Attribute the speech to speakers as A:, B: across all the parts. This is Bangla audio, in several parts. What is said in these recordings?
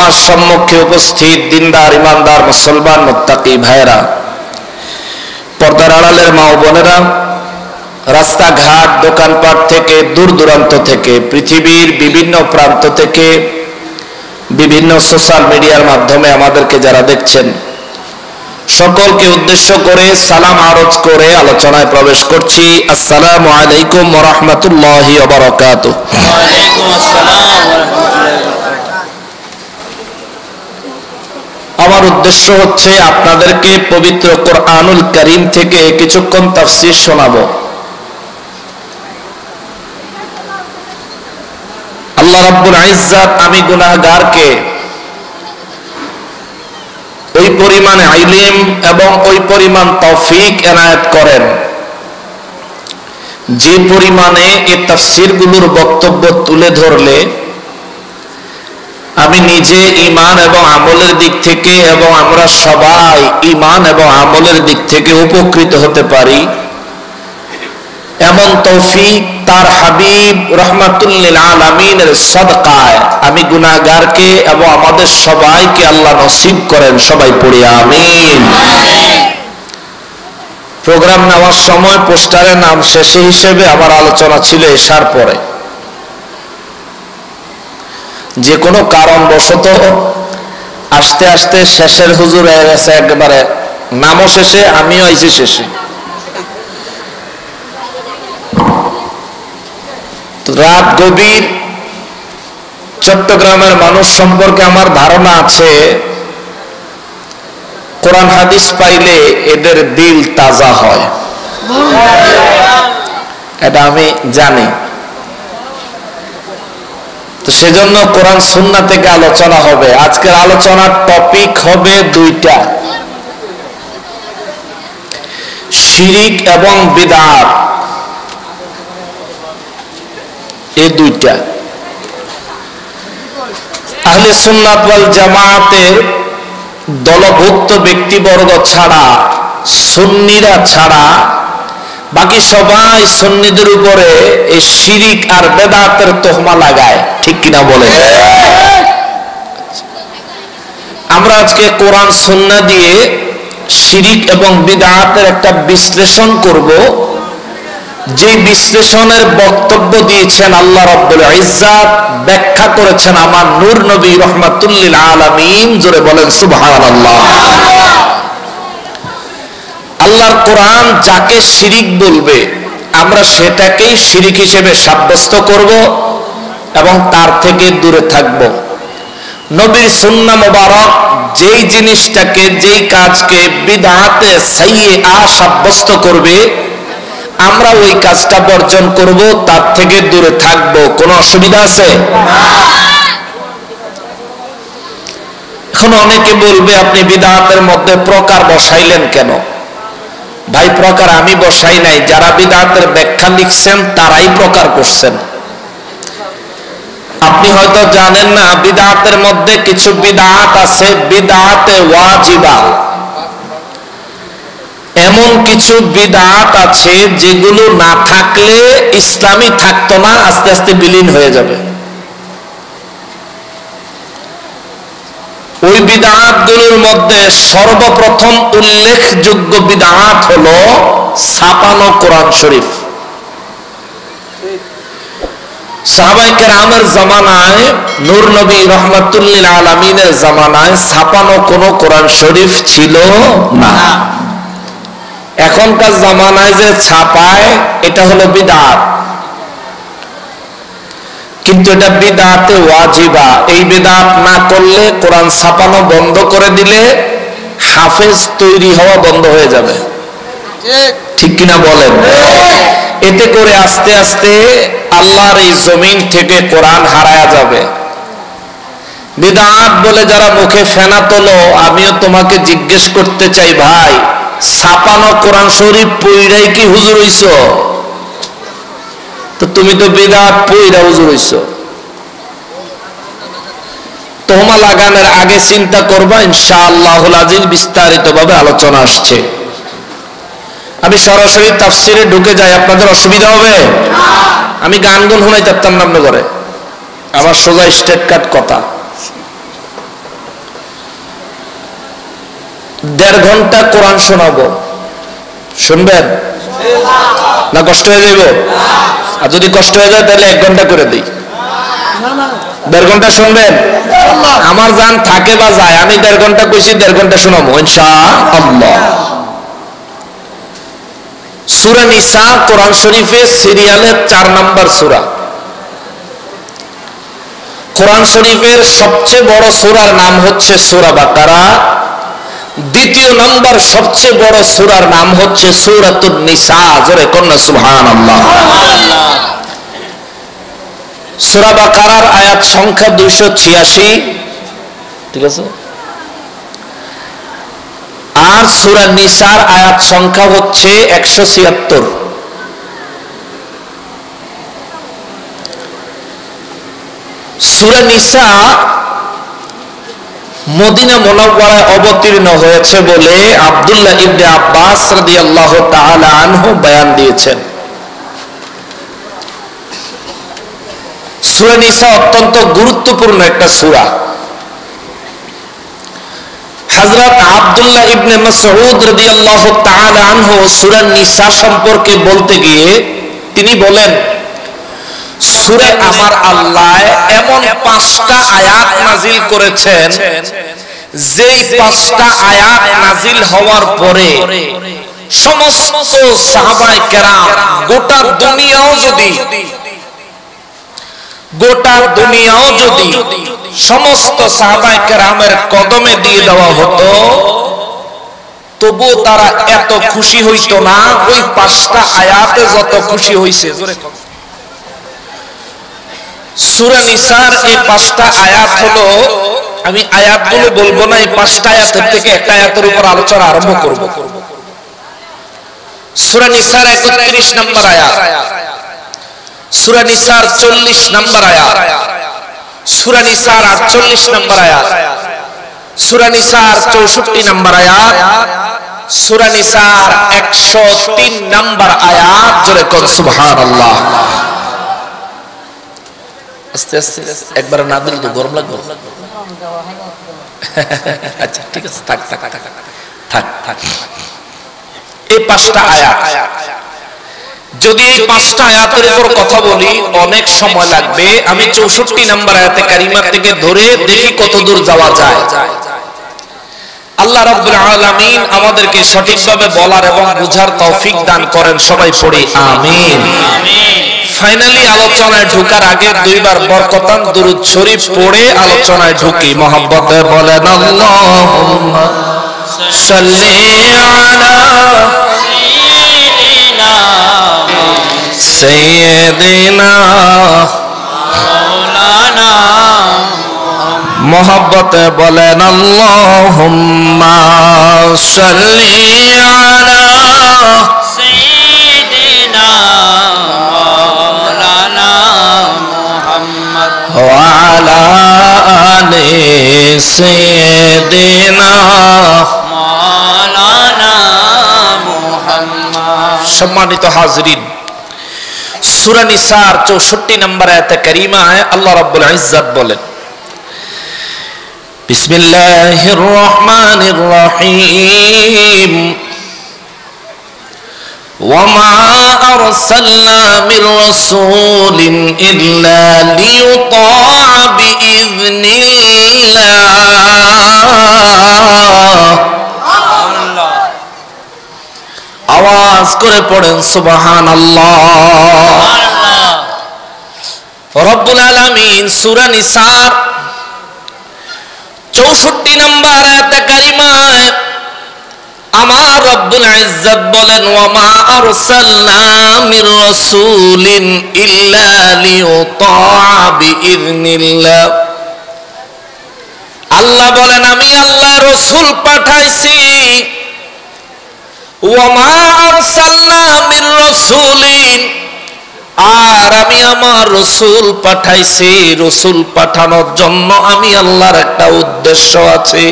A: আমার সম্মুখে উপস্থিত দিনদার ইমানদার মুসলমান মুত্তাকি ভাইরা, পর্দার আড়ালের মা ও বোনেরা, রাস্তাঘাট দোকানপাট থেকে দূর দূরান্ত থেকে পৃথিবীর বিভিন্ন প্রান্ত থেকে বিভিন্ন সোশ্যাল মিডিয়ার মাধ্যমে আমাদেরকে যারা দেখছেন, সকলকে উদ্দেশ্য করে সালাম আরজ করে আলোচনায় প্রবেশ করছি। আসসালামু আলাইকুম ওয়া রাহমাতুল্লাহি ওয়া বারাকাতুহু। ওয়া আলাইকুম আসসালাম ওয়া রাহমাতুল্লাহি ওয়া বারাকাতুহু। আমার উদ্দেশ্য হচ্ছে আপনাদেরকে পবিত্র কোরআনুল কারীম থেকে কিছুক্ষণ তাফসীর শোনাবো। আল্লাহ রাব্বুল ইজ্জাত আমি গুনাহগারকে ওই পরিমাণে ইলম এবং ওই পরিমাণ তৌফিক এনায়েত করেন যে পরিমাণে এই তাফসীরগুলোর বক্তব্য তুলে ধরলে আমি নিজে ঈমান এবং আমলের দিক থেকে এবং আমরা সবাই ঈমান এবং আমলের দিক থেকে উপকৃত হতে পারি, এমন তৌফিক তার হাবিব রাহমাতুল লিল আলামিনের সাদকায় আমি গুনাহগারকে এবং আমাদের সবাইকে আল্লাহ নসিব করেন। সবাই পড়ি আমিন। প্রোগ্রাম নেওয়ার সময় পোস্টারের নাম শেষে হিসেবে আমার আলোচনা ছিল এশার পরে। যে কোনো কারণবশত আস্তে আস্তে শেষের হুজুর হয়ে গেছে, একেবারে নামও শেষে, আমিও আইছি শেষে। রাত গভীর, চট্টগ্রামের মানুষ সম্পর্কে আমার ধারণা আছে, কোরআন হাদিস পাইলে এদের দিল তাজা হয়, এটা আমি জানি। তো সেজন্য কোরআন সুন্নাহ থেকে আলোচনা হবে। আজকের আলোচনার টপিক হবে দুইটা, শিরিক এবং বিদআত। এই দুইটা আহলে সুন্নাত ওয়াল জামাতের দলভুক্ত ব্যক্তিবর্গ ছাড়া, সুন্নিরা ছাড়া বাকি সবাই সুন্নিদের উপরে এই শিরিক আর বেদাতের তোহমা লাগায়, ঠিক কিনা বলে? আমরা আজকে কোরআন সুন্নাহ দিয়ে শিরিক এবং বিদআতের একটা বিশ্লেষণ করব, যে বিশ্লেষণের বক্তব্য দিয়েছেন আল্লাহ রাব্বুল ইজ্জাত, ব্যাখ্যা করেছেন আমার নূর নবী রাহমাতুল লিল আলামিন। জোরে বলেন সুবহানাল্লাহ। আল্লাহর কোরআন যাকে শিরিক বলবে আমরা সেটাকেই শিরিক হিসেবে সাব্যস্ত করব এবং তার থেকে দূরে থাকব। নবীর সুন্নাহ মোবারক যেই জিনিসটাকে, যেই কাজকে বিদআতে সাইয়্যিআ সাব্যস্ত করবে আমরা ওই কাজটা বর্জন করব, তার থেকে দূরে থাকব। কোনো অসুবিধা আছে? এখন অনেকে বলবে আপনি বিদআতের মধ্যে প্রকার বসাইলেন কেন? ভাই, প্রকার আমি বসাই নাই, যারা বিদআতের ব্যাখ্যা লিখছেন তারাই প্রকার করছেন। আপনি হয়তো জানেন না, বিদআতের মধ্যে কিছু বিদআত আছে বিদআতে ওয়াজিবা, এমন কিছু বিদআত আছে যেগুলো না থাকলে ইসলামই থাকতো না, আস্তে আস্তে বিলীন হয়ে যাবে। ওই বিদআতগুলোর মধ্যে সর্বপ্রথম উল্লেখযোগ্য বিদআত হলো ছাপানো কোরআন শরীফ। সাহাবায়ে কেরামের জামানায়, নূর নবী রাহমাতুল লিল আলামিনের জামানায় ছাপানো কোনো কোরআন শরীফ ছিল না। এখনকার জামানায় যে ছাপায় এটা হলো বিদআত, কিন্তু এটা বিদআতে ওয়াজিবা। এই বিদআত না করলে, কোরআন ছাপানো বন্ধ করে দিলে হাফেজ তৈরি হওয়া বন্ধ হয়ে যাবে, ঠিক কিনা বলেন? এতে করে আস্তে আস্তে আল্লাহর এই জমিন থেকে কোরআন হারায়া যাবে। বিদআত বলে যারা মুখে ফেনা তোলো, আমিও তোমাকে জিজ্ঞেস করতে চাই ভাই, ছাপানো কোরআন শরীফ পইড়াই কি হুজুর হইছো? তো তুমি তো বিদআত পইড়া হুজুর হইছো। তোহমা লাগানোর আগে চিন্তা করবা, ইনশাআল্লাহুল আজিজ বিস্তারিতভাবে আলোচনা আসছে। আমি সরাসরি তাফসিরে ঢুকে যাই, আপনাদের অসুবিধা হবে? আমি গান গুন শুনাই পারতাম না, করে আমার সোজা স্টেট কাট কথা। 1.5 ঘন্টা কোরআন শোনাবো, শুনবেন না? কষ্ট হয়ে যাবে? আর যদি কষ্ট হয়ে যায় তাহলে 1 ঘন্টা করে দিই। 1.5 ঘন্টা শুনবেন? আমার জান থাকে বা যায়, আমি 1.5 ঘন্টা কইছি, 1.5 ঘন্টা শোনাবো ইনশাআল্লাহ। সূরা নিসা কোরআন শরীফের সিরিয়ালের 4 নম্বর সূরা। কোরআন শরীফের সবচেয়ে বড় সূরার নাম হচ্ছে সূরা বাকারা। দ্বিতীয় নম্বর সবচেয়ে বড় সূরার নাম হচ্ছে সূরাতুন নিসা। জোরে কন্যা সুবহানাল্লাহ। সূরা বাকারার আয়াত সংখ্যা 286, ঠিক আছে? আর সূরা নিসার আয়াত সংখ্যা হচ্ছে 176। সূরা নিসা মদিনা মুনাওয়ারায় অবতীর্ণ হয়েছে বলে আব্দুল্লাহ ইবনে আব্বাস রাদিয়াল্লাহু তাআলা আনহু বয়ান দিয়েছেন। সূরা নিসা অত্যন্ত গুরুত্বপূর্ণ একটা সূরা। হযরত আব্দুল্লাহ ইবনে মাসউদ রাদিয়াল্লাহু তাআলা আনহু সূরা নিসা সম্পর্কে বলতে গিয়ে তিনি বলেন, সূরা আমার আল্লাহ এমন 5টা আয়াত নাজিল করেছেন, যেই 5টা আয়াত নাজিল হওয়ার পরে সমস্ত সাহাবায়ে কেরাম গোটা দুনিয়াও যদি সমস্ত সাহাবায়ে কেরামের কদমে দিয়ে দেওয়া হতো, তবু তারা এত খুশি হইতো না ওই 5টা আয়াতে যত খুশি হইছে। সূরা নিসার এই 5টা আয়াত হলো, আমি আয়াতগুলো বলবো না, এই 5টা আয়াতের থেকে একটা আয়াতের উপর আলোচনা আরম্ভ করব। সূরা নিসার 31 নম্বর আয়াত, সূরা নিসার 40 নম্বর আয়াত, সূরা নিসার 48 নম্বর আয়াত, সূরা নিসার 64 নম্বর আয়াত, সূরা নিসার 103 নম্বর আয়াত। জোরে কোন সুবহানাল্লাহ। আস্তে আস্তে একবার না দিলে তো গরম লাগবে। আচ্ছা ঠিক আছে, থাক থাক থাক থাক থাক। এই 5টা আয়াত, যদি এই 5টা আয়াতের উপর কথা বলি অনেক সময় লাগবে। আমি 64 নম্বর আয়াতে কারিমা থেকে ধরে দেখি কত দূর যাওয়া যায়। আল্লাহ রাব্বুল আলামিন আমাদেরকে সঠিকভাবে বলার এবং বুঝার তৌফিক দান করেন। সবাই পড়ি আমিন। ফাইনালি আলোচনায় ঢোকার আগে 2বার বরকতান দুরূদ শরীফ পড়ে আলোচনায় ঢুকি। মহব্বতে বলেন আল্লাহুম্মা সাল্লি আলা সাইয়্যিদিনা মাওলানা। মহব্বতে বলেন আল্লাহুম্মা সাল্লি আলা সাইয়্যিদিনা মাওলানা মুহাম্মদ ওয়া আলা আলি সাইয়্যিদিনা মাওলানা মুহাম্মদ। সম্মানিত হাজরিন, সূরা নিসার 64 নম্বর আয়াতে কারিমায় আল্লাহ রাব্বুল ইজ্জত বলেন, বিসমিল্লাহির রহমানির রহিম ওয়ামা আরসালনা মির রাসূলিন ইল্লা লিইউতাআ বিইযনিল্লাহ। আওয়াজ করে পড়েন সুবহানাল্লাহ। রব্বুল আলামিন সূরা নিসার 64 নম্বর আয়াতে কারিমায় আমার রব্বুল ইজ্জত বলেন, ওয়ামা আরসালনা মির রাসূলিন ইল্লা লিইউতাআ বিইযনিল্লাহ। আল্লাহ বলেন, আমি আল্লাহ রাসূল পাঠাইছি। ওয়ামা আরসালনা মির রাসূলিন, আর আমি আমার রাসূল পাঠাইছি। রাসূল পাঠানোর জন্য আমি আল্লাহর একটা উদ্দেশ্য আছে।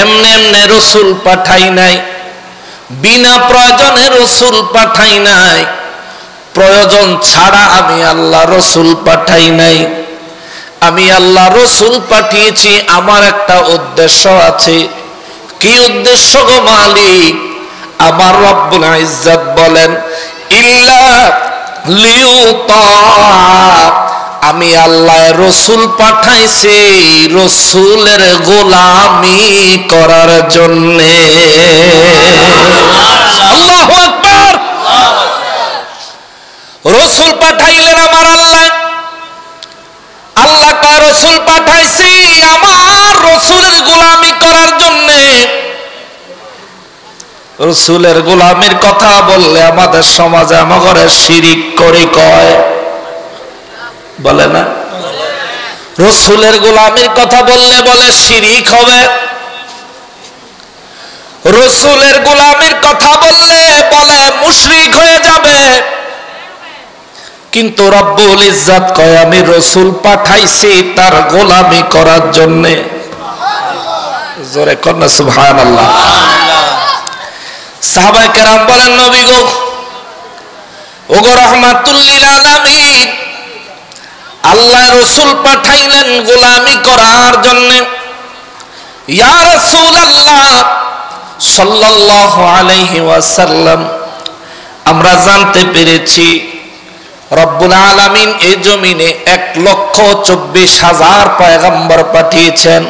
A: এমনি এমনি রাসূল পাঠাই নাই, বিনা প্রয়োজনে রাসূল পাঠাই নাই, প্রয়োজন ছাড়া আমি আল্লাহ রাসূল পাঠাই নাই। আমি আল্লাহ রাসূল পাঠিয়েছি, আমার একটা উদ্দেশ্য আছে। কি উদ্দেশ্য গো মালিক? আমার রব্বুল ইজ্জত বলেন ইল্লা লিউতা, আমি আল্লাহ রসুল পাঠাইছি রসুলের গোলামি করার জন্যে। আল্লাহু আকবার। রসুল পাঠাইলেন আমার আল্লাহ। আল্লাহ কয় রসুল পাঠাইছি আমার রসুলের গোলামি করার জন্যে। রসুলের গোলামির কথা বললে আমাদের সমাজে আমাদের শিরিক করে কয়, বলে না? রসুলের গোলামির কথা বললে বলে শিরিক হবে। রসুলের গোলামির কথা বললে বলে মুশরিক হয়ে যাবে। কিন্তু রব্বুল ইজ্জত কয় আমি রসুল পাঠাইছি তার গোলামি করার জন্য। জোরে কর না সুবহানাল্লাহ। সাহাবায়ে কেরাম বলেন নবী গো, ওগো রাহমাতুল লিল আলামিন, আল্লাহ রসুল পাঠাইলেন গোলামি করার জন্য। ইয়া রাসূলুল্লাহ সাল্লাল্লাহু আলাইহি ওয়াসাল্লাম, আমরা জানতে পেরেছি রব্বুল আলামিন এই জমিনে 1,24,000 পয়গম্বর পাঠিয়েছেন।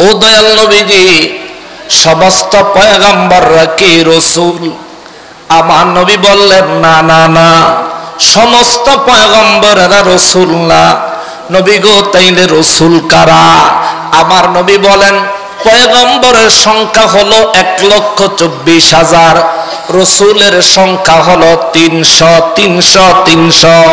A: ও দয়াল নবীজি, সমস্ত পয়গম্বররা কি রসুল? আমার নবী বললেন না না না, সমস্ত পয়গম্বরেরা রসুল না। নবী গো, তাইলে রসুল কারা? আমার নবী বলেন পয়গম্বরের সংখ্যা হলো 1,24,000, রসুলের সংখ্যা হলো 300।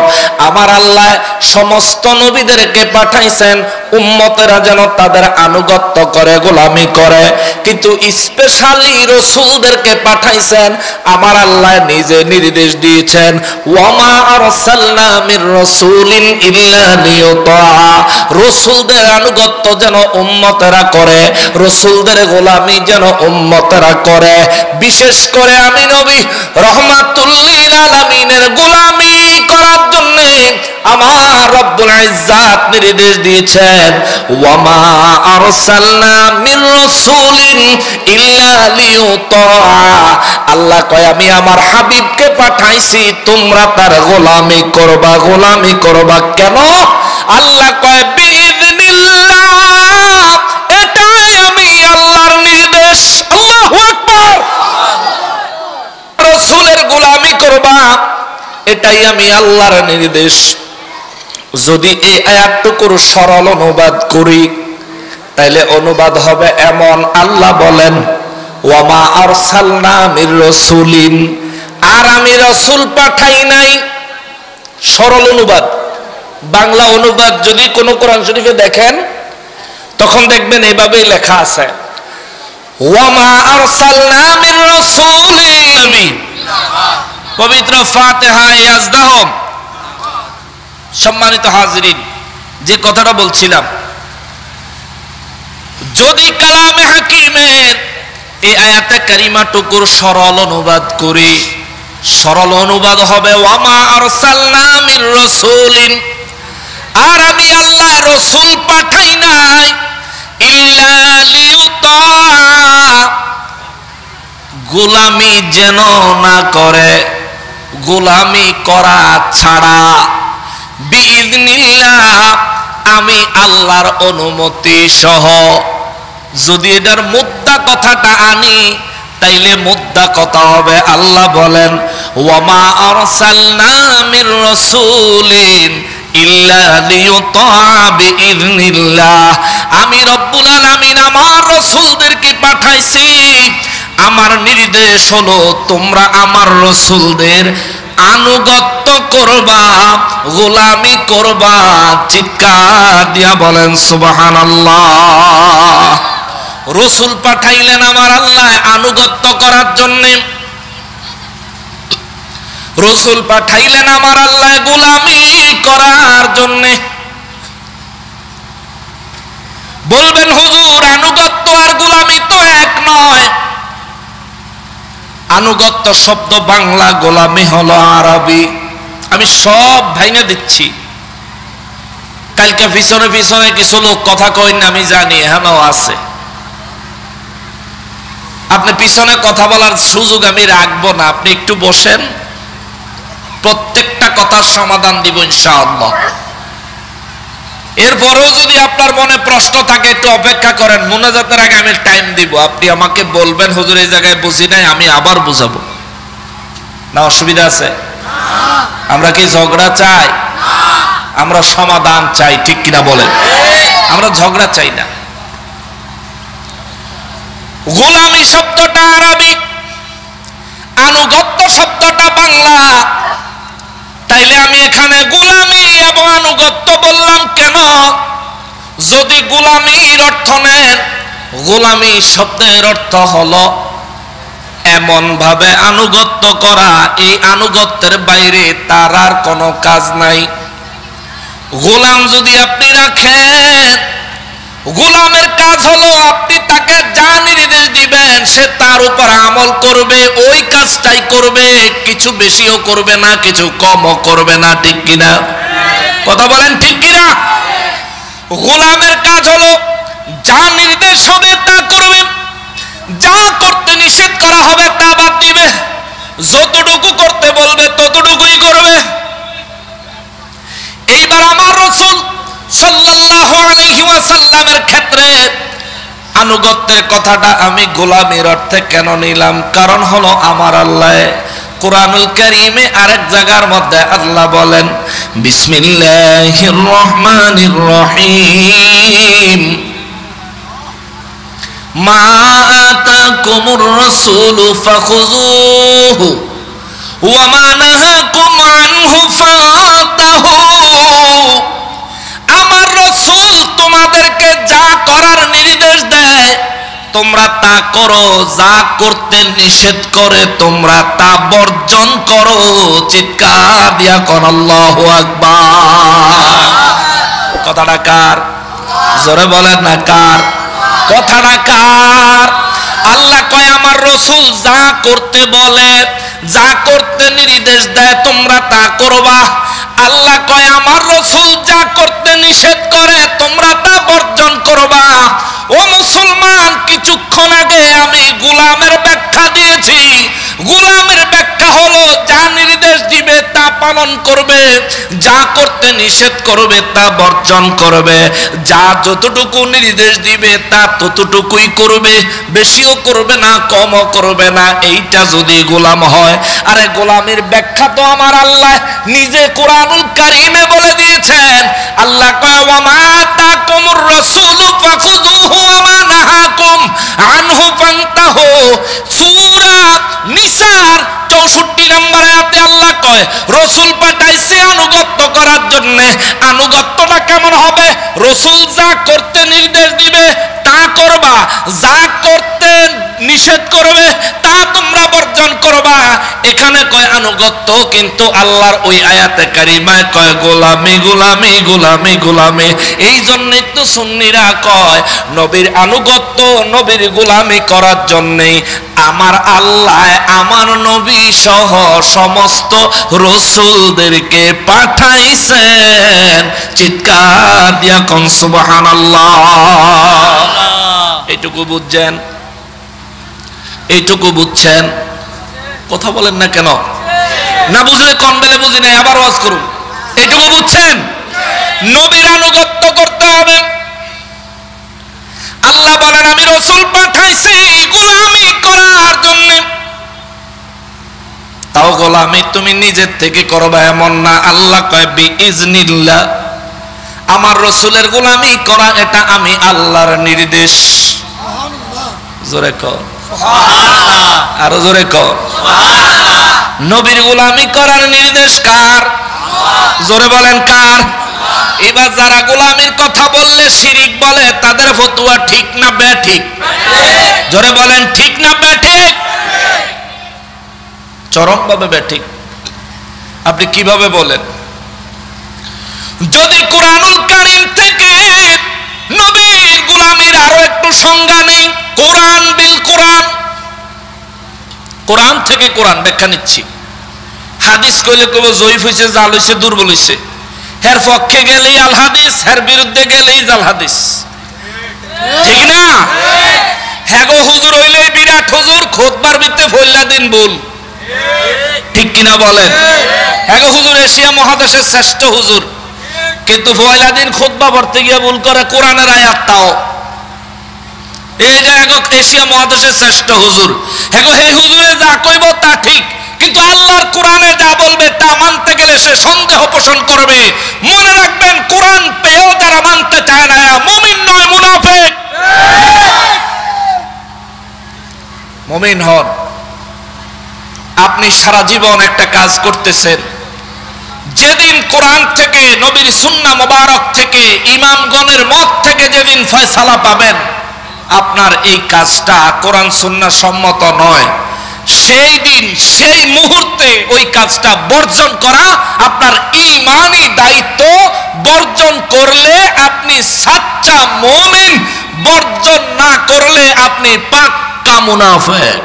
A: আমার আল্লাহ সমস্ত নবীদেরকে পাঠাইছেন উম্মতেরা যেন তাদের আনুগত্য করে, গোলামি করে। কিন্তু স্পেশালি রসুলদেরকে পাঠাইছেন আমার আল্লাহ নিজে নির্দেশ দিয়েছেন, ওয়ামা আরসালনা মির রাসূলিন ইল্লা লিয়ুতা, রসুলদের আনুগত্য যেন উম্মতেরা করে, রসুলদের গোলামি যেন উম্মতেরা করে। বিশেষ করে আমি নবী রহমাতুল লিল আলামিনের গোলামি করার জন্য আমার রব্বুল ইজ্জত নির্দেশ দিয়েছেন, ওয়ামা আরসালনা মির রাসূলিন ইল্লা লিয়ুতা। আল্লাহ কয় আমি আমার হাবিবকে পাঠাইছি তোমরা তার গোলামি করবা, গোলামি করবা। কেন? আল্লাহ কয় বিইذনিল্লাহ, এটাই আমি আল্লাহর নির্দেশ। আল্লাহু আকবার। রসুলের গোলামি করবা, এটাই আমি আল্লাহর নির্দেশ। যদি এই আয়াতটুকুর সরল অনুবাদ করি তাইলে অনুবাদ হবে এমন, আল্লাহ বলেন ওয়ামা আরসালনা মির রাসূলিন, আর আমি রাসূল পাঠাই নাই। সরল অনুবাদ। বাংলা অনুবাদ যদি কোন কোরআন শরীফে দেখেন তখন দেখবেন এভাবেই লেখা আছে, ওয়ামা আরসালনা মির রাসূলিন। পবিত্র ফাতিহা ইয়াজদাহুম। সম্মানিত হাজিরিন, যে কথাটা বলছিলাম, যদি কালামে হাকিমের এই আয়াতে কারিমাটুকুর সরল অনুবাদ করি, সরল অনুবাদ হবে ওয়ামা আরসালনা মির রাসূলিন, আর আমি আল্লাহ রসুল পাঠাই নাই ইল্লা লিয়ুতা, গোলামি যেন না করে, গোলামি করা ছাড়া, বিইذনিল্লাহ, আমি আল্লাহর অনুমতি সহ। যদি এটার মুদ্দা কথাটা আনি তাইলে মুদ্দা কথা হবে, আল্লাহ বলেন ওয়ামা আরসালনা মির রাসূলিন ইল্লা লিয়ুতা বিইذনিল্লাহ, আমি রব্বুল আলামিন আমার রাসূলদেরকে পাঠাইছি, আমার নির্দেশ হলো তোমরা আমার রাসূলদের আনুগত্য করবা, গোলামি করবা। চিৎকার দিয়া বলেন সুবহানাল্লাহ। রাসূল পাঠাইলেন আমার আল্লাহ আনুগত্য করার জন্য, রাসূল পাঠাইলেন আমার আল্লাহ গোলামি করার জন্য। বলবেন হুজুর আনুগত্য আর গোলামি তো এক নয়। আনুগত্য শব্দ বাংলা, গোলামি হলো আরবি। আমি সব ভাইনা দিচ্ছি। কালকে পিছনে পিছনে কিছু লোক কথা কইন আমি জানি, এখানেও আছে। আপনি পিছনে কথা বলার সুযোগ আমি রাখবো না, আপনি একটু বসেন, প্রত্যেকটা কথার সমাধান দিব ইনশাআল্লাহ। এরপরেও যদি আপনার মনে প্রশ্ন থাকে একটু অপেক্ষা করেন, মুনাজাতের আগে আমি টাইম দিব, আপনি আমাকে বলবেন হুজুর এই জায়গায় বুঝি নাই, আমি আবার বুঝাবো। না অসুবিধা আছে? আমরা কি ঝগড়া চাই? আমরা সমাধান চাই, ঠিক কিনা বলেন? আমরা ঝগড়া চাই না। গোলামি শব্দটা আরবি, আনুগত্য শব্দটা বাংলা। তাইলে আমি এখানে গোলামি এবং আনুগত্য বললাম কেন? যদি গোলামির অর্থ নেন, গোলামি শব্দের অর্থ হলো এমন ভাবে আনুগত্য করা, এই আনুগত্যের বাইরে তার আর কোনো কাজ নাই। গোলাম যদি আপনি রাখেন, গোলামের কাজ হলো আপনি তাকে যা নির্দেশ দিবেন সে তার উপর আমল করবে, ওই কাজটাই করবে, কিছু বেশিও করবে না, কিছু কমও করবে না, ঠিক কিনা? কথা বলেন ঠিক কিনা? গোলামের কাজ হলো যা নির্দেশ হবে তা করবে, যা করতে নিষেধ করা হবে তা বাদ দিবে, যতটুকু করতে বলবে ততটুকুই করবে। এইবার আমার রাসূল সাল্লাল্লাহু আলাইহি ওয়াসাল্লামের ক্ষেত্রে আনুগত্যের কথাটা আমি গোলামির অর্থে কেন নিলাম? কারণ হলো আমার আল্লাহ কুরআনুল কারীমে আরেক জায়গার মধ্যে আল্লাহ বলেন, বিসমিল্লাহির রহমানির রহিম, মা আতাকুমুর রাসূলু ফাখুযুহু ওয়া মা নাহাকুম আনহু ফাতাহু। আমার রাসূল তোমাদেরকে যা করার নির্দেশ দেয় তোমরা তা করো, যা করতে নিষেধ করে তোমরা তা বর্জন করো। চিৎকার দিয়া কোন আল্লাহু আকবার। কথাটা কার? জোরে বলেন না কার? কথাটা কার? আল্লাহ কয় আমার রাসূল যা করতে বলে, যা করতে নির্দেশ দেয় তোমরা তা করবা। আল্লাহ কয় আমার রাসূল যা করতে নিষেধ করে তোমরা তা বর্জন করবা। ও মুসলমান, কিছুক্ষণ আগে আমি গোলামের ব্যাখ্যা দিয়েছি। গোলামের ব্যাখ্যা হলো যা নির্দেশ দিবে তা পালন করবে, যা করতে নিষেধ করবে তা বর্জন করবে, যা যতটুকু নির্দেশ দিবে তা ততটুকুই করবে, বেশিও করবে না, কমও করবে না। এইটা যদি গোলাম হয়, আরে গোলামের ব্যাখ্যা তো আমার আল্লাহ নিজে কুরআনুল কারীমে বলে দিয়েছেন। আল্লাহ কয় ওয়া মা আতাকুমুর রাসূলু ফাখুযুহু ওয়া মা নাহাকুম আনহু ফান্তাহু। সূরা নিসার 64 নম্বর আয়াতে আল্লাহ কয় রাসূল পাঠাইছে আনুগত্য করার জন্য। আনুগত্যটা কেমন হবে? রাসূল যা করতে নির্দেশ দিবে তা করবা, যা করতে নিষেধ করবে তা তোমরা বর্জন করবা। এখানে কয় আনুগত্য, কিন্তু আল্লাহর ওই আয়াতে কারিমায় কয় গোলামি গোলামি গোলামি গোলামি। এই জন্যই তো সুন্নিরা কয় নবীর আনুগত্য, নবীর গোলামি করার জন্যই আমার আল্লাহ আমার নবী সহ সমস্ত রাসূলদেরকে পাঠাইছেন। চিৎকার দিয়া কোন সুবহানাল্লাহ। এইটুকু বুঝছেন? এইটুকু বুঝছেন? কথা বলেন না কেন? না বুঝলে কোন বেলে বুঝি নাই, আবার ওয়াজ করুন। এইটুকু বুঝছেন? নবীর আনুগত্য করতে হবে। আল্লাহ বলেন আমি রাসূল পাঠাইছি গোলামি করার জন্য। তাও গোলামি তুমি নিজের থেকে করবা এমন না। আল্লাহ কয় বিইজনিল্লাহ, আমার রাসূলের গোলামি করা এটা আমি আল্লাহর নির্দেশ। জোরে কর সুবহানাল্লাহ, আরো জোরে কর সুবহানাল্লাহ। নবীর গোলামি করার নির্দেশ কার? জোরে বলেন কার? এবার যারা গোলামির কথা বললে শিরিক বলে তাদের ফতোয়া ঠিক না বেঠিক? জোরে বলেন ঠিক না বেঠিক? চরমভাবে বেঠিক। আপনি কিভাবে বলেন? যদি কুরআনুল কারীম থেকে নবীর গোলামির আরো একটু সংজ্ঞা নেই, কোরআন বিল কোরআন, কোরআন থেকে কোরআন ব্যাখ্যা নিচ্ছি। হাদিস কইলে কইব জয়ীফ হইছে, জাল হইছে, দুর্বল হইছে। এর পক্ষে গেলেই আল হাদিস, এর বিরুদ্ধে গেলেই জাল হাদিস, ঠিক না? হ্যাঁ গো হুজুর হইলে বিরাট হুজুর, খুতবার ভিতরে ফইলা দিন ভুল, ঠিক কিনা বলেন? হ্যাঁ গো হুজুর এশিয়া মহাদেশের শ্রেষ্ঠ হুজুর, কিন্তু পয়লা দিন খুতবা পড়তে গিয়ে ভুল করে কোরআনের আয়াতটাও। এই যে এশিয়া মহাদেশের শ্রেষ্ঠ হুজুর, হ্যাঁ গো হে হুজুরে যা কইব তা ঠিক, কিন্তু আল্লাহর কোরআনে যা বলবে তা মানতে গেলে সে সন্দেহ পোষণ করবে। মনে রাখবেন, কোরআন পেয়েও যারা মানতে চায় না এরা মুমিন নয়, মুনাফিক। মুমিন হন। আপনি সারা জীবন একটা কাজ করতেছেন, যেদিন কোরআন থেকে, নবীর সুন্নাহ মোবারক থেকে, ইমামগণের মত থেকে যেদিন ফয়সালা পাবেন আপনার এই কাজটা কোরআন সুন্নাহ সম্মত নয়, সেই দিন সেই মুহূর্তে ওই কাজটা বর্জন করা আপনার ঈমানি দায়িত্ব। বর্জন করলে আপনি সাচ্চা মুমিন, বর্জন না করলে আপনি পাক্কা মুনাফিক।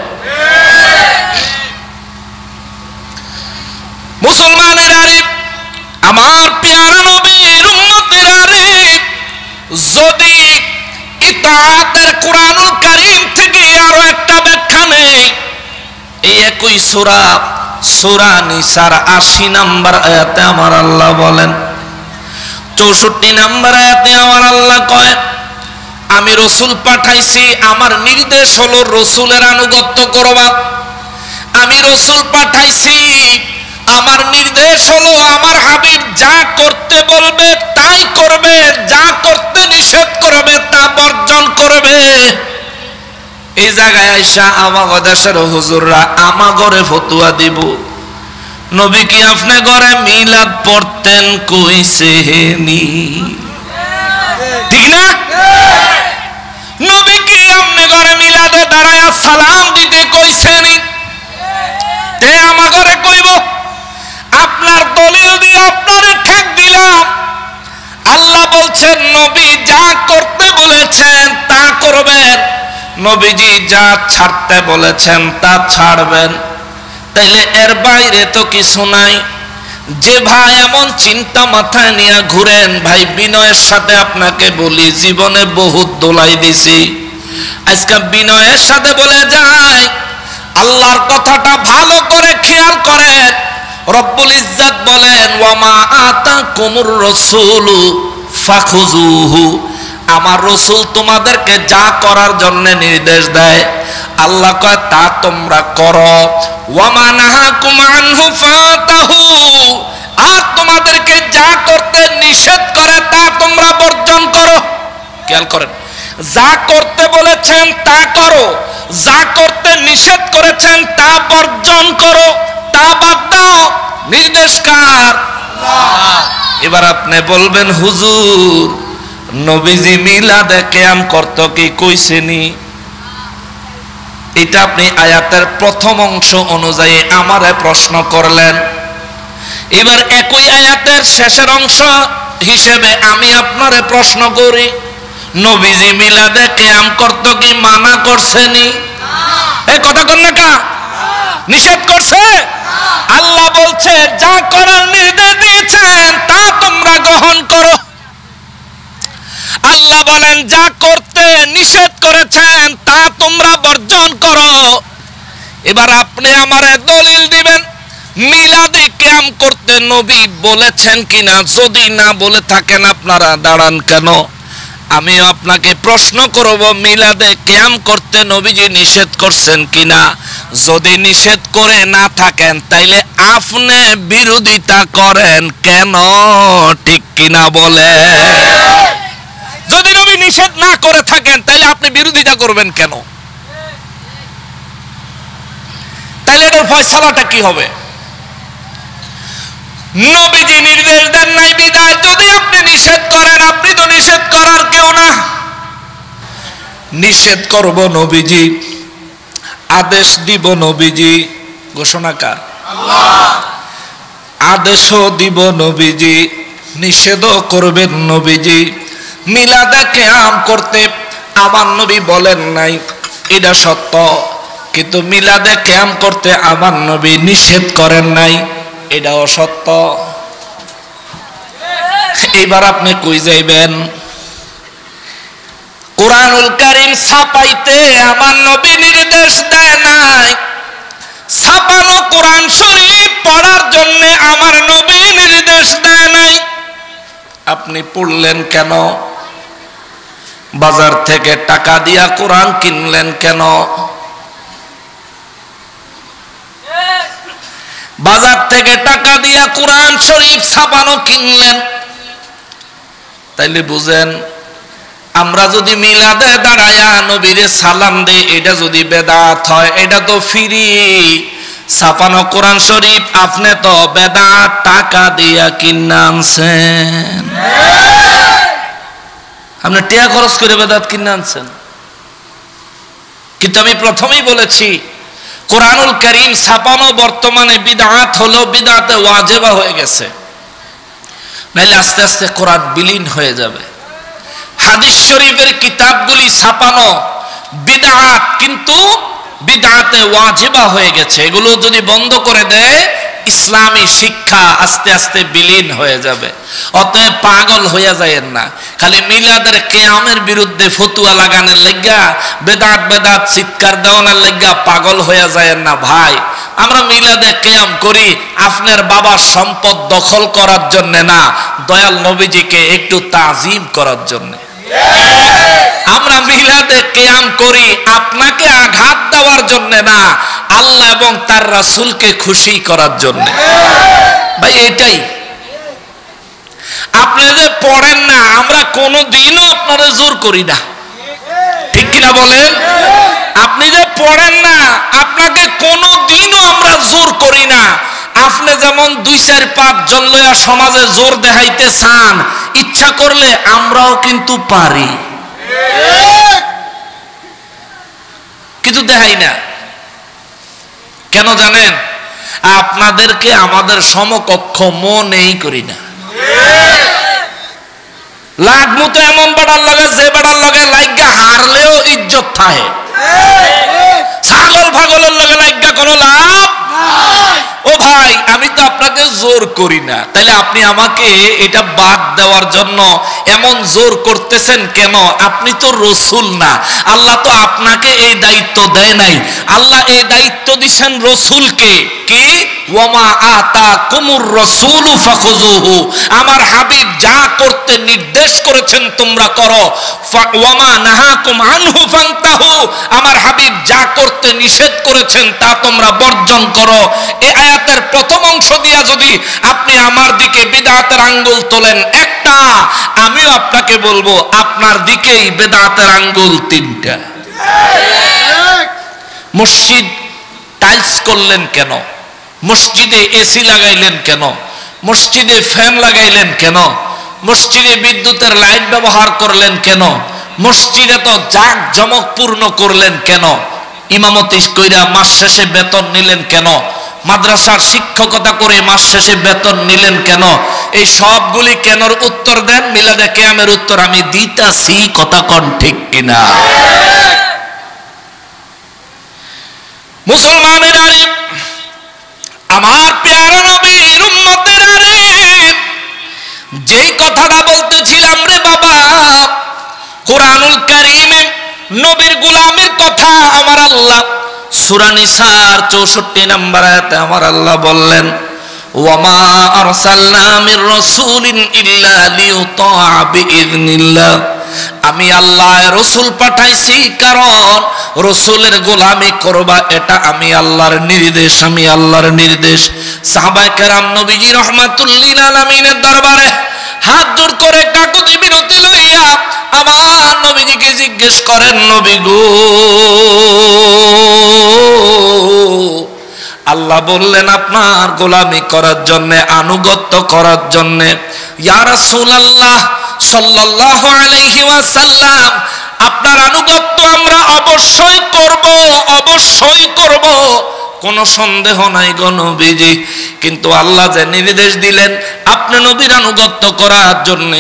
A: মুসলমানেরা রে, আমার প্যারা নবীর উম্মতেরা রে, যদি ইতাআতের কোরআনুল কারীম থেকে আরো একটা ব্যাখ্যা নেই, এই একই সূরা, সূরা নিসার 80 নম্বর আয়াতে আমার আল্লাহ বলেন, 64 নম্বর আয়াতে আমার আল্লাহ কয়, আমি রাসূল পাঠাইছি, আমার নির্দেশ হলো রাসূলের আনুগত্য করবা। আমি রাসূল পাঠাইছি, আমার নির্দেশ হলো আমার হাবিব যা করতে বলবে তাই করবে, যা করতে নিষেধ করবে তা বর্জন করবে। এই জায়গায় আইসা আমাগো দেশের হুজুররা আমাগরে ফতোয়া দিব, নবী কি আপনি ঘরে মিলাদ পড়তেন কইছেনি? ঠিক না? নবী কি আপনি ঘরে মিলাদে দাঁড়ায়া সালাম দিতে কইছেনি? তে আমাগরে কইব। আপনার দলিল দিয়ে আপনারে ঠেক দিলাম। আল্লাহ বলছেন নবী যা করতে বলেছেন তা করবেন, নবীজি যা ছাড়তে বলেছেন তা ছাড়বেন। তাইলে এর বাইরে তো কিছু নাই। যে ভাই এমন চিন্তা মাথায় নিয়ে ঘুরেন, ভাই বিনয়ের সাথে আপনাকে বলি, জীবনে বহুত দোলাই দিছি, আজকে বিনয়ের সাথে বলে যায়, আল্লাহর কথাটা ভালো করে খেয়াল করেন। রব্বুল ইজ্জত বলেন, ওয়ামা আতাকুমুর রাসূলু ফাখুযুহু, আমার রাসূল তোমাদেরকে যা করার জন্য নির্দেশ দেয় আল্লাহ কয় তা তোমরা করো। ওয়ামা নাহাকুম আনহু ফাতাহু, আর তোমাদেরকে যা করতে নিষেধ করে তা তোমরা বর্জন করো। খেয়াল করেন, যা করতে বলেছেন তা করো, যা করতে নিষেধ করেছেন তা বর্জন করো, তা বাদ দাও। নির্দেশ কার? আল্লাহ। এবার আপনি বলবেন হুজুর নবীজি মিলাদে কিয়াম করত কি কইছেনি? এটা আপনি আয়াতের প্রথম অংশ অনুযায়ী আমারে প্রশ্ন করলেন। এবার একই আয়াতের শেষের অংশ হিসেবে আমি আপনারে প্রশ্ন করি, নবীজি মিলাদে কিয়াম করত কি মানা করছেনি? এই কথা কন না কা? নিষেধ করছে? আল্লাহ বলছে যা করার নির্দেশ দিয়েছেন তা তোমরা গ্রহণ করো। আল্লাহ বলেন যা করতে নিষেধ করেছেন তা তোমরা বর্জন করো। এবার আপনি আমারে দলিল দিবেন মিলাদে কিয়াম করতে নবী বলেছেন কিনা। যদি না বলে থাকেন আপনারা দাঁড়ান কেন? আমি আপনাকে প্রশ্ন করব মিলাদে কিয়াম করতে নবীজি নিষেধ করছেন কিনা। যদি নিষেধ করে না থাকেন তাইলে আপনি বিরোধিতা করেন কেন? ঠিক কিনা বলে? যদি নবী নিষেধ না করে থাকেন তাইলে আপনি বিরোধিতা করবেন কেন? তাইলে এটার ফয়সালাটা কি হবে? নবীজি নির্দেশ দেন নাই বিদায় যদি আপনি নিষেধ করেন, আপনি তো নিষেধ করার কেউ না। নিষেধ করব নবীজি, আদেশ দিব নবীজি, ঘোষণাকার আল্লাহ। আদেশও দিব নবীজি, নিষেধও করবেন নবীজি। মিলাদে কিয়াম করতে আমার নবী বলেন নাই, এটা সত্য, কিন্তু মিলাদে কিয়াম করতে আমার নবী নিষেধ করেন নাই, এটাও সত্য। এইবার আপনি কই যাইবেন? কুরআনুল কারীম ছাপাইতে আমার নবী নির্দেশ দেয় নাই, ছাপানো কোরআন শরীফ পড়ার জন্য আমার নবী নির্দেশ দেয় নাই। আপনি পড়লেন কেন? বাজার থেকে টাকা দিয়া কোরআন কিনলেন কেন? বাজার থেকে টাকা দিয়া কোরআন শরীফ ছাপানো কিনলেন, তাইলে বুঝেন আমরা যদি মিলাদে দাঁড়ায়া নবীরে সালাম দেই এটা যদি বেদাত হয়, এটা তো ফ্রি। ছাপানো কোরআন শরীফ আপনি তো বেদাত টাকা দিয়া কিনে আনছেন। আপনি টাকা খরচ করে বেদাত কিনে আনছেন। কিন্তু আমি প্রথমেই বলেছি কোরআনুল কারীম ছাপানো বর্তমানে বিদআত হলো, বিদআতে ওয়াজিবা হয়ে গেছে, নাইলে আস্তে আস্তে কোরআন বিলীন হয়ে যাবে। হাদিস শরীফের কিতাবগুলি ছাপানো বিদআত, কিন্তু বিদআতে ওয়াজিবা হয়ে গেছে। এগুলো যদি বন্ধ করে দেয় ইসলামী শিক্ষা আস্তে আস্তে বিলীন হয়ে যাবে। অতএব পাগল হইয়া যায়েন না, খালি মিলাদের কিয়ামের বিরুদ্ধে ফতুয়া লাগানোর লাগা, বেদাত বেদাত চিৎকার দেওয়ানোর লাগা পাগল হইয়া যায়েন না ভাই। আমরা মিলাদে কিয়াম করি আপনার বাবার সম্পদ দখল করার জন্য না, দয়াল নবীজিকে একটু তাজিম করার জন্য। আমরা মিলাদে কিয়াম করি আপনাকে আঘাত দেওয়ার জন্য না, আল্লাহ এবং তার রাসূলকে খুশি করার জন্য। ভাই এটাই। আপনি যে পড়েন না, আমরা কোনোদিনও আপনারে জোর করি না, ঠিক কিনা বলেন? আপনি যে পড়েন না আপনাকে কোনোদিনও আমরা জোর করি না। আপনি যেমন 2-4-5 জন লইয়া সমাজে জোর দেখাইতে চান, ইচ্ছা করলে আমরাও কিন্তু পারি, কিন্তু দেখাই না। কেন জানেন? আপনাদেরকে আমাদের সমকক্ষ মনেই করি না। লাগমু তো এমন বেড়ার লগে যে বেড়ার লগে লাইগা হারলেও ইজ্জত থাকে, ছাগল ফাগলের লগে লাইগা কোনো লাভ। ও ভাই আমি তো আপনাকে জোর করি না, তাইলে আপনি আমাকে এটা বাদ দেওয়ার জন্য এমন জোর করতেছেন কেন? আপনি তো রসুল না, আল্লাহ তো আপনাকে এই দায়িত্ব দেয় নাই। আল্লাহ এই দায়িত্ব দিয়েছেন রসুলকে। কি? ওয়ামা আতাকুমুর রাসূলু ফাখুযুহু, আমার হাবিব যা করতে নির্দেশ করেছেন তোমরা করো। ওয়ামা নাহাকুম আনহু ফান্তাহু, আমার হাবিব যা করতে নিষেধ করেছেন তা তোমরা বর্জন করো। এই আয়াতের প্রথম অংশ দিয়া যদি আপনি আমার দিকে বিদআতের আঙ্গুল তোলেন একটা, আমিও আপনাকে বলবো আপনার দিকেই বিদআতের আঙ্গুল 3টা। মসজিদ টাইলস করলেন কেন? মসজিদে এসি লাগাইলেন কেন? মসজিদে ফ্যান লাগাইলেন কেন? মসজিদে বিদ্যুতের লাইট ব্যবহার করলেন কেন? মসজিদে তো জাঁকজমক পূর্ণ করলেন কেন? ইমামতি কইরা মাস শেষে বেতন নিলেন কেন? মাদ্রাসার শিক্ষকতা করে মাস শেষে বেতন নিলেন কেন? এই সবগুলি কেনর উত্তর দেন, মিলাদে কিয়ামের উত্তর আমি দিতাছি, কথা কোন ঠিক কিনা? মুসলমানেরা রে, আমার প্যারা নবীর উম্মতেরা রে, যেই কথাটা বলতেছিলাম রে বাবা, কোরআনুল কারীমে নবীর গোলামের কথা আমার আল্লাহ সূরা নিসার 64 নম্বর আয়াতে আমার আল্লাহ বললেন, ওয়ামা আরসালনা মির রাসূলিন ইল্লা লিইউতা বিইذনিল্লাহ, আমি আল্লাহ রাসূল পাঠাইছি কারণ রাসূলের গোলামি করবা, এটা আমি আল্লাহর নির্দেশ, আমি আল্লাহর নির্দেশ। সাহাবায়ে কেরাম নবীজি রাহমাতুল লিল আলামিনের দরবারে হাত জোড় করে কাকুতি বিনতি লইয়া আমার নবীজিকে জিজ্ঞেস করেন, নবী গো, আল্লাহ বললেন আপনার গোলামি করার জন্য, আনুগত্য করার জন্য। ইয়া রাসূলুল্লাহ সাল্লাল্লাহু আলাইহি ওয়াসাল্লাম, আপনার আনুগত্য আমরা অবশ্যই করব, অবশ্যই করব, কোনো সন্দেহ নাই গো নবীজি। কিন্তু আল্লাহ যে নির্দেশ দিলেন আপনি নবীর আনুগত্য করার জন্য,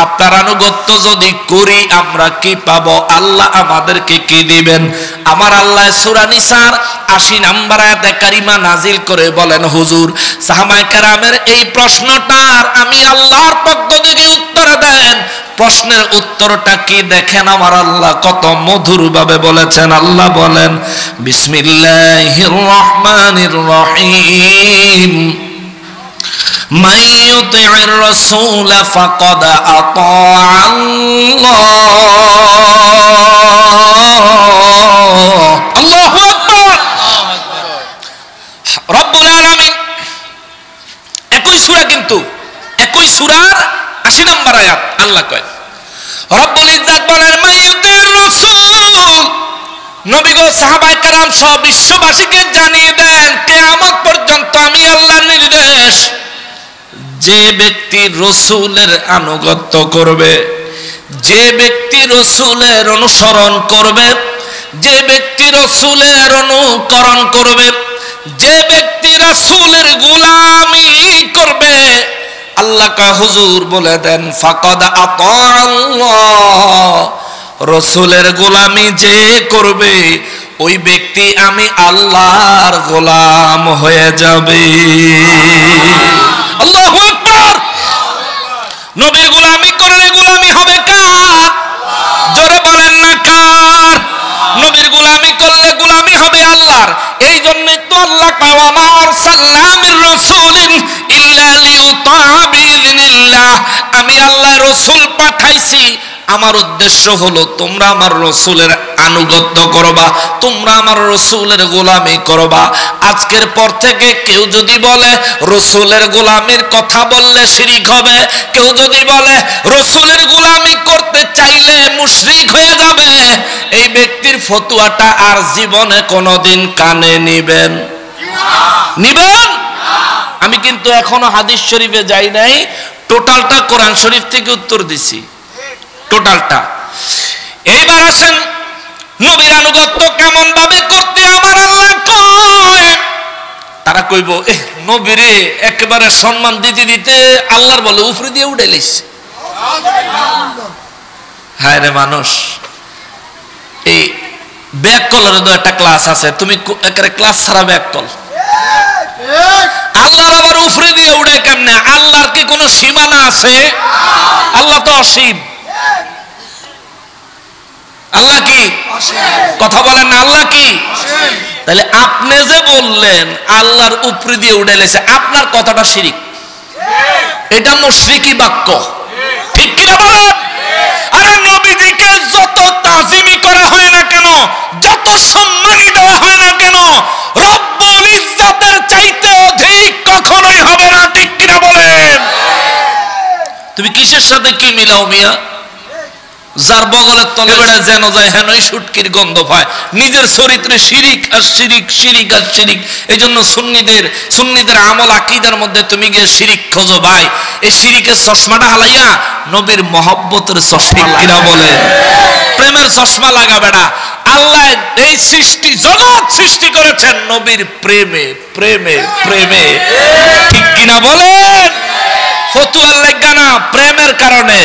A: আপনার আনুগত্য যদি করি আমরা কি পাবো? আল্লাহ আমাদেরকে কি দিবেন? আমার আল্লাহ সূরা নিসার 80 নম্বর আয়াতে কারিমা নাজিল করে বলেন, হুজুর সাহাবায়ে কেরামের এই প্রশ্নটার আমি আল্লাহর পক্ষ থেকে উত্তর দেন। প্রশ্নের উত্তরটা কি দেখেন আমার আল্লাহ কত মধুর ভাবে বলেছেন। আল্লাহ বলেন, বিসমিল্লাহির রহমানির রহিম, মান ইউতি'র রাসূল ফাকাদ আতাআল্লাহ। আল্লাহু আকবার। রব্বুল আলামিন একই সূরা, কিন্তু একই সূরার 80 নম্বর আয়াত আল্লাহ কয়, রব্বুল ইজ্জত বলেন, মান ইউতি'র রাসূল, নবী গো সাহাবায়ে কেরাম সহ বিশ্ববাসীকে জানিয়ে দেন কিয়ামত পর্যন্ত আমি আল্লাহর নির্দেশ, যে ব্যক্তি রাসূলের আনুগত্য করবে, যে ব্যক্তি রাসূলের অনুসরণ করবে, যে ব্যক্তি রাসূলের অনুকরণ করবে, যে ব্যক্তি রাসূলের গোলামি করবে, আল্লাহ কা হুজুর বলে দেন ফাকাদ আতাআল্লাহ, রাসূলের গোলামি যে করবে ওই ব্যক্তি আমি আল্লাহর গোলাম হয়ে যাবে। আল্লাহু আকবার। নবীর গোলামি করলে গোলামি হবে কার? জোরে বলেন না কার? নবীর গোলামি করলে গোলামি হবে আল্লাহর। এই জন্য তো আল্লাহ কাওয়া মা আরসালনা মির রাসূলিন ইল্লা লিইউতা বিইذنিল্লাহ, আমি আল্লাহ রাসূল পাঠাইছি, আমার উদ্দেশ্য হলো তোমরা আমার রাসূলের আনুগত্য করবা, তোমরা আমার রাসূলের গোলামি করবা। আজকের পর থেকে কেউ যদি বলে রাসূলের গোলামির কথা বললে শিরক হবে, কেউ যদি বলে রাসূলের গোলামি করতে চাইলে মুশরিক হয়ে যাবে, এই ব্যক্তির ফতোয়াটা আর জীবনে কোনোদিন কানে নিবেন নিবেন? আমি কিন্তু এখনো হাদিস শরীফে যাই নাই, টোটালটা কোরআন শরীফ থেকে উত্তর দিছি, টোটালটা। এইবার আসেন নবীর আনুগত্য কেমন ভাবে করতে আমার আল্লাহ কয়। তারা কইব নবীরে একেবারে সম্মান দিতে দিতে আল্লাহর বলে উপরে দিয়ে উঠে লিস। হায় রে মানুষ, এই ব্যাক কলের তো একটা ক্লাস আছে, তুমি একেবারে ক্লাস ছাড়া ব্যাক কল। আল্লাহর আবার উপরে দিয়ে উড়ে কেমনে? আল্লাহর কি কোনো সীমানা আছে? আল্লাহ তো অসীম। আল্লাহ কি? কথা বলেন না, আল্লাহ কি? তাহলে আপনি যে বললেন আল্লাহর উপরে দিয়ে উড়ে লেছে, আপনার কথাটা শিরিক, এটা মুশরিকি বাক্য, ঠিক কিনা বলেন? আরে নবীজিকে যত তাজিমি করা হয় না কেন, যত সম্মানী দেওয়া হয় না কেন, রব্বুল ইজ্জতের চাইতে অধিক কখনোই হবে না, ঠিক কিনা বলেন? তুমি কিসের সাথে কি মিলাও মিয়া? যার বগলের তলে বেড়া যেন যায় হেনই শুটকির গন্ধ পায়, নিজের চরিত্রে শিরিক আর শিরিক, শিরিক আর শিরিক। এই জন্য সুন্নিদের আমল আকীদার মধ্যে তুমি গিয়ে শিরিক খোঁজো ভাই, এই শিরিকের চশমাটা হালাইয়া নবীর মহব্বতের চশমা কিনা বলে, প্রেমের চশমা লাগা বেড়া। আল্লাহ এই সৃষ্টি জগৎ সৃষ্টি করেছেন নবীর প্রেমে প্রেমে প্রেমে, ঠিক কিনা বলেন? ফতুয়ার লাগা না, প্রেমের কারণে।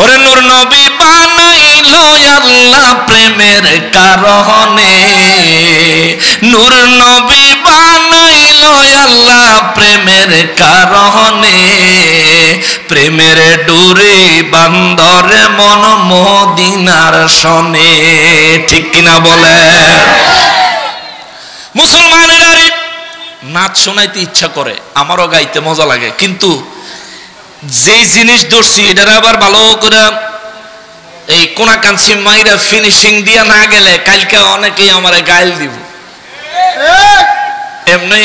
A: ওরে নূর নবী বানাইলো আল্লাহ প্রেমের কারণে, নূর নবী বানাইলো আল্লাহ প্রেমের কারণে, প্রেমের ডুরে বান্দরে মন মদিনার শনে, ঠিক কিনা বলে? মুসলমানেরা নাচ শোনাইতে ইচ্ছা করে, আমারও গাইতে মজা লাগে, কিন্তু যেই জিনিস ধরছি এটার আবার ভালো করে এই কোনা কাঞ্চি মাইরা ফিনিশিং দিয়া না গেলে কালকে অনেকেই আমারে গাইল দিব। এমনি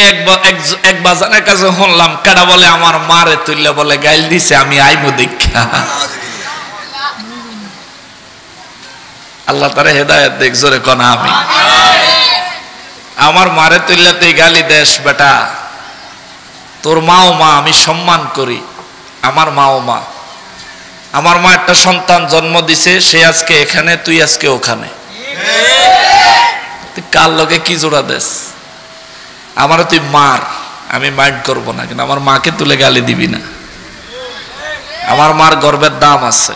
A: এক বাজানের কাছে শুনলাম, কেডা বলে আমার মারে তুললে বলে গাইল দিছে, আমি আইবো দেখা। আল্লাহ তারে হেদায়েত দেখ, জোরে কোনা আমি। আমার মারে তুললে তুই গালি দেশ বেটা, তোর মাও মা, আমি সম্মান করি, আমার মাও মা। আমার মা একটা সন্তান জন্ম দিছে, সে আজকে এখানে, তুই আজকে ওখানে, তুই কার লগে কি জোড়া দেশ? আমারে তুই মার, আমি মাইন্ড করবো না, কিন্তু আমার মাকে তুলে গালি দিবি না। আমার মার গর্বের দাম আছে।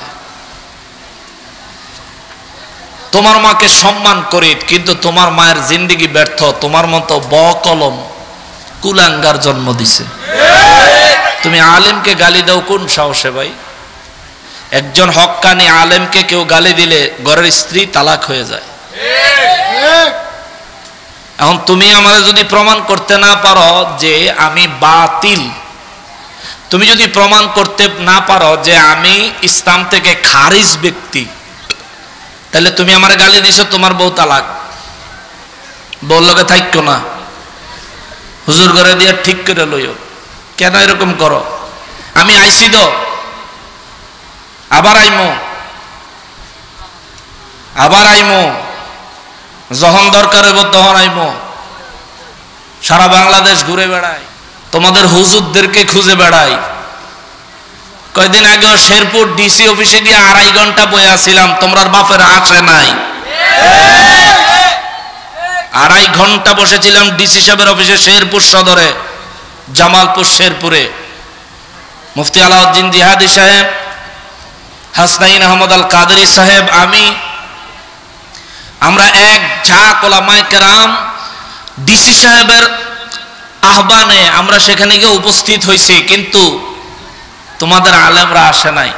A: তোমার মাকে সম্মান করি, কিন্তু তোমার মায়ের জিন্দেগি ব্যর্থ। তোমার মতো বকলম কুলাঙ্গার জন্ম দিছে। তুমি আলেমকে গালি দাও কোন সাহসে ভাই? একজন হক্কানি আলেমকে কেউ গালি দিলে ঘরের স্ত্রী তালাক হয়ে যায়। এখন তুমি আমাদের যদি প্রমাণ করতে না পারো যে আমি বাতিল, তুমি যদি প্রমাণ করতে না পারো যে আমি ইসলাম থেকে খারিজ ব্যক্তি, তাহলে তুমি আমার গালি দিছো, তোমার বউ তালাক, বউর লগে থাকো না, হুজুর ঘরে দিয়ে ঠিক করে লইও। কেন এরকম করো? আমি আইসি তো, আবার আইমো, যখন দরকার হইব তখন আইমো। সারা বাংলাদেশ ঘুরে বেড়াই, তোমাদের হুজুরদেরকে খুঁজে বেড়াই। কয়েকদিন আগে শেরপুর ডিসি অফিসে গিয়ে 2.5 ঘন্টা বয়ে আসছিলাম, তোমরার বাপের আসে নাই। 2.5 ঘন্টা বসেছিলাম ডিসি সাহেবের অফিসে, শেরপুর সদরে, জামালপুর শেরপুরে। মুফতি আলাউদ্দিন জিহাদি সাহেব, হাসনাইন আহমদ আল কাদেরী সাহেব, আমরা এক ঝাঁক ওলামায়ে কেরাম ডিসি সাহেবের আহ্বানে আমরা সেখানে গিয়ে উপস্থিত হয়েছি, কিন্তু তোমাদের আলেমরা আসে নাই।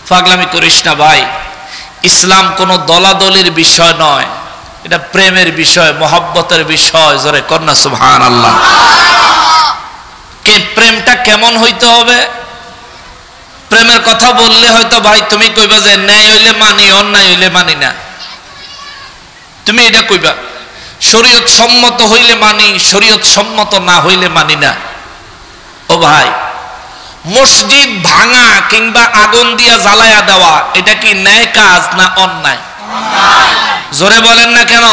A: পাগলামি করিস না ভাই, ইসলাম কোনো দলাদলির বিষয় নয়, এটা প্রেমের বিষয়, মহব্বতের বিষয়। জোরে কন্যা সুবহানাল্লাহ। কে প্রেমটা কেমন হইতে হবে? প্রেমের কথা বললে হয়তো ভাই তুমি কইবা যে ন্যায় হইলে মানি, অন্যায় হইলে মানি না, তুমি এটা কইবা। শরীয়ত সম্মত হইলে মানি, শরীয়ত সম্মত না হইলে মানি না। ও ভাই, মসজিদ ভাঙা কিংবা আগুন দিয়া জ্বালায়া দেওয়া এটা কি ন্যায় কাজ না অন্যায়? জোরে বলেন না কেন?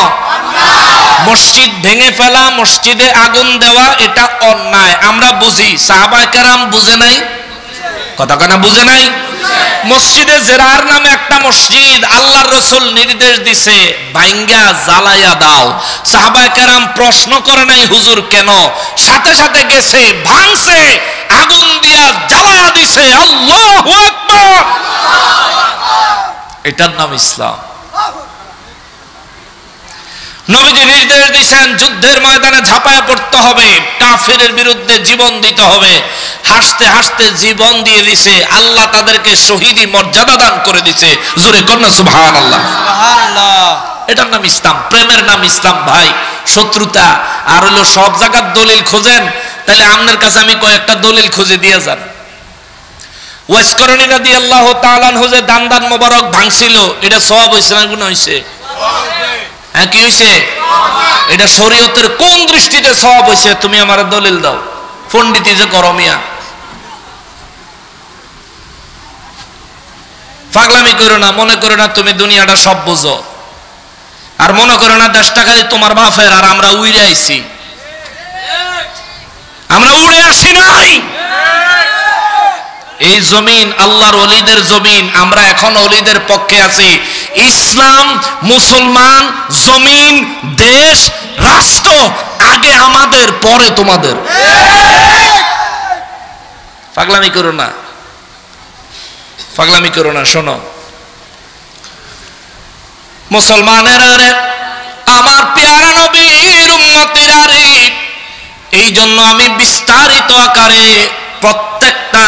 A: মসজিদ ভেঙে ফেলা, মসজিদে আগুন দেওয়া এটা অন্যায়, আমরা বুঝি। সাহাবায়ে কেরাম বুঝে নাই? কথা কেনা বুঝে নাই? মসজিদে জেরার নামে একটা মসজিদ আল্লাহর রাসূল নির্দেশ দিছে ভাঙ্গা জ্বালায়া দাও। সাহাবায়ে কেরাম প্রশ্ন করে নাই হুজুর কেন, সাথে সাথে গেছে, ভাঙছে, আগুন দিয়া জ্বালায়া দিছে। আল্লাহু আকবার। এটার নাম ইসলাম। নবীজি নির্দেশ দিয়েছেন যুদ্ধের ময়দানে ঝাঁপায় পড়তে হবে, কাফেরের বিরুদ্ধে জীবন দিতে হবে। হাসতে হাসতে জীবন দিয়ে দিছে, আল্লাহ তাদেরকে শহীদি মর্যাদা দান করে দিছে। জোরে কন্যা সুবহানাল্লাহ। এটার নাম ইসলাম, প্রেমের নাম ইসলাম ভাই। শত্রুতা আর হলো সব জায়গার দলিল খোঁজেন, তাহলে আপনার কাছে আমি কয়েকটা দলিল খুঁজে দিয়ে যান। ওয়াইস করণী রাদিয়াল্লাহু তাআলা আনহু যে দান মোবারক ভাঙছিল, এটা সওয়াব হইছে না গুনাহ হইছে? হ্যাঁ, কি হইছে? এটা শরীয়তের কোন দৃষ্টিতে সওয়াব হইছে? তুমি আমার দলিল দাও। পণ্ডিতি যে করো মিয়া, পাগলামি করো না। মনে করো না তুমি দুনিয়াটা সব বুঝো, আর মনে করো না দেশটা খালি তোমার বাপের আর আমরা উড়ে আইছি। আমরা উড়ে আসি নাই। এই জমিন আল্লাহর ওলিদের জমিন, আমরা এখন ওলিদের পক্ষে আছি। ইসলাম, মুসলমান, জমিন, দেশ, রাষ্ট্র আগে আমাদের, পরে তোমাদের। পাগলামি করো না, পাগলামি করো না। শোনো মুসলমানেরা রে, আমার পেয়ারা নবীর উম্মতেরা রে, এই জন্য আমি বিস্তারিত আকারে প্রত্যেকটা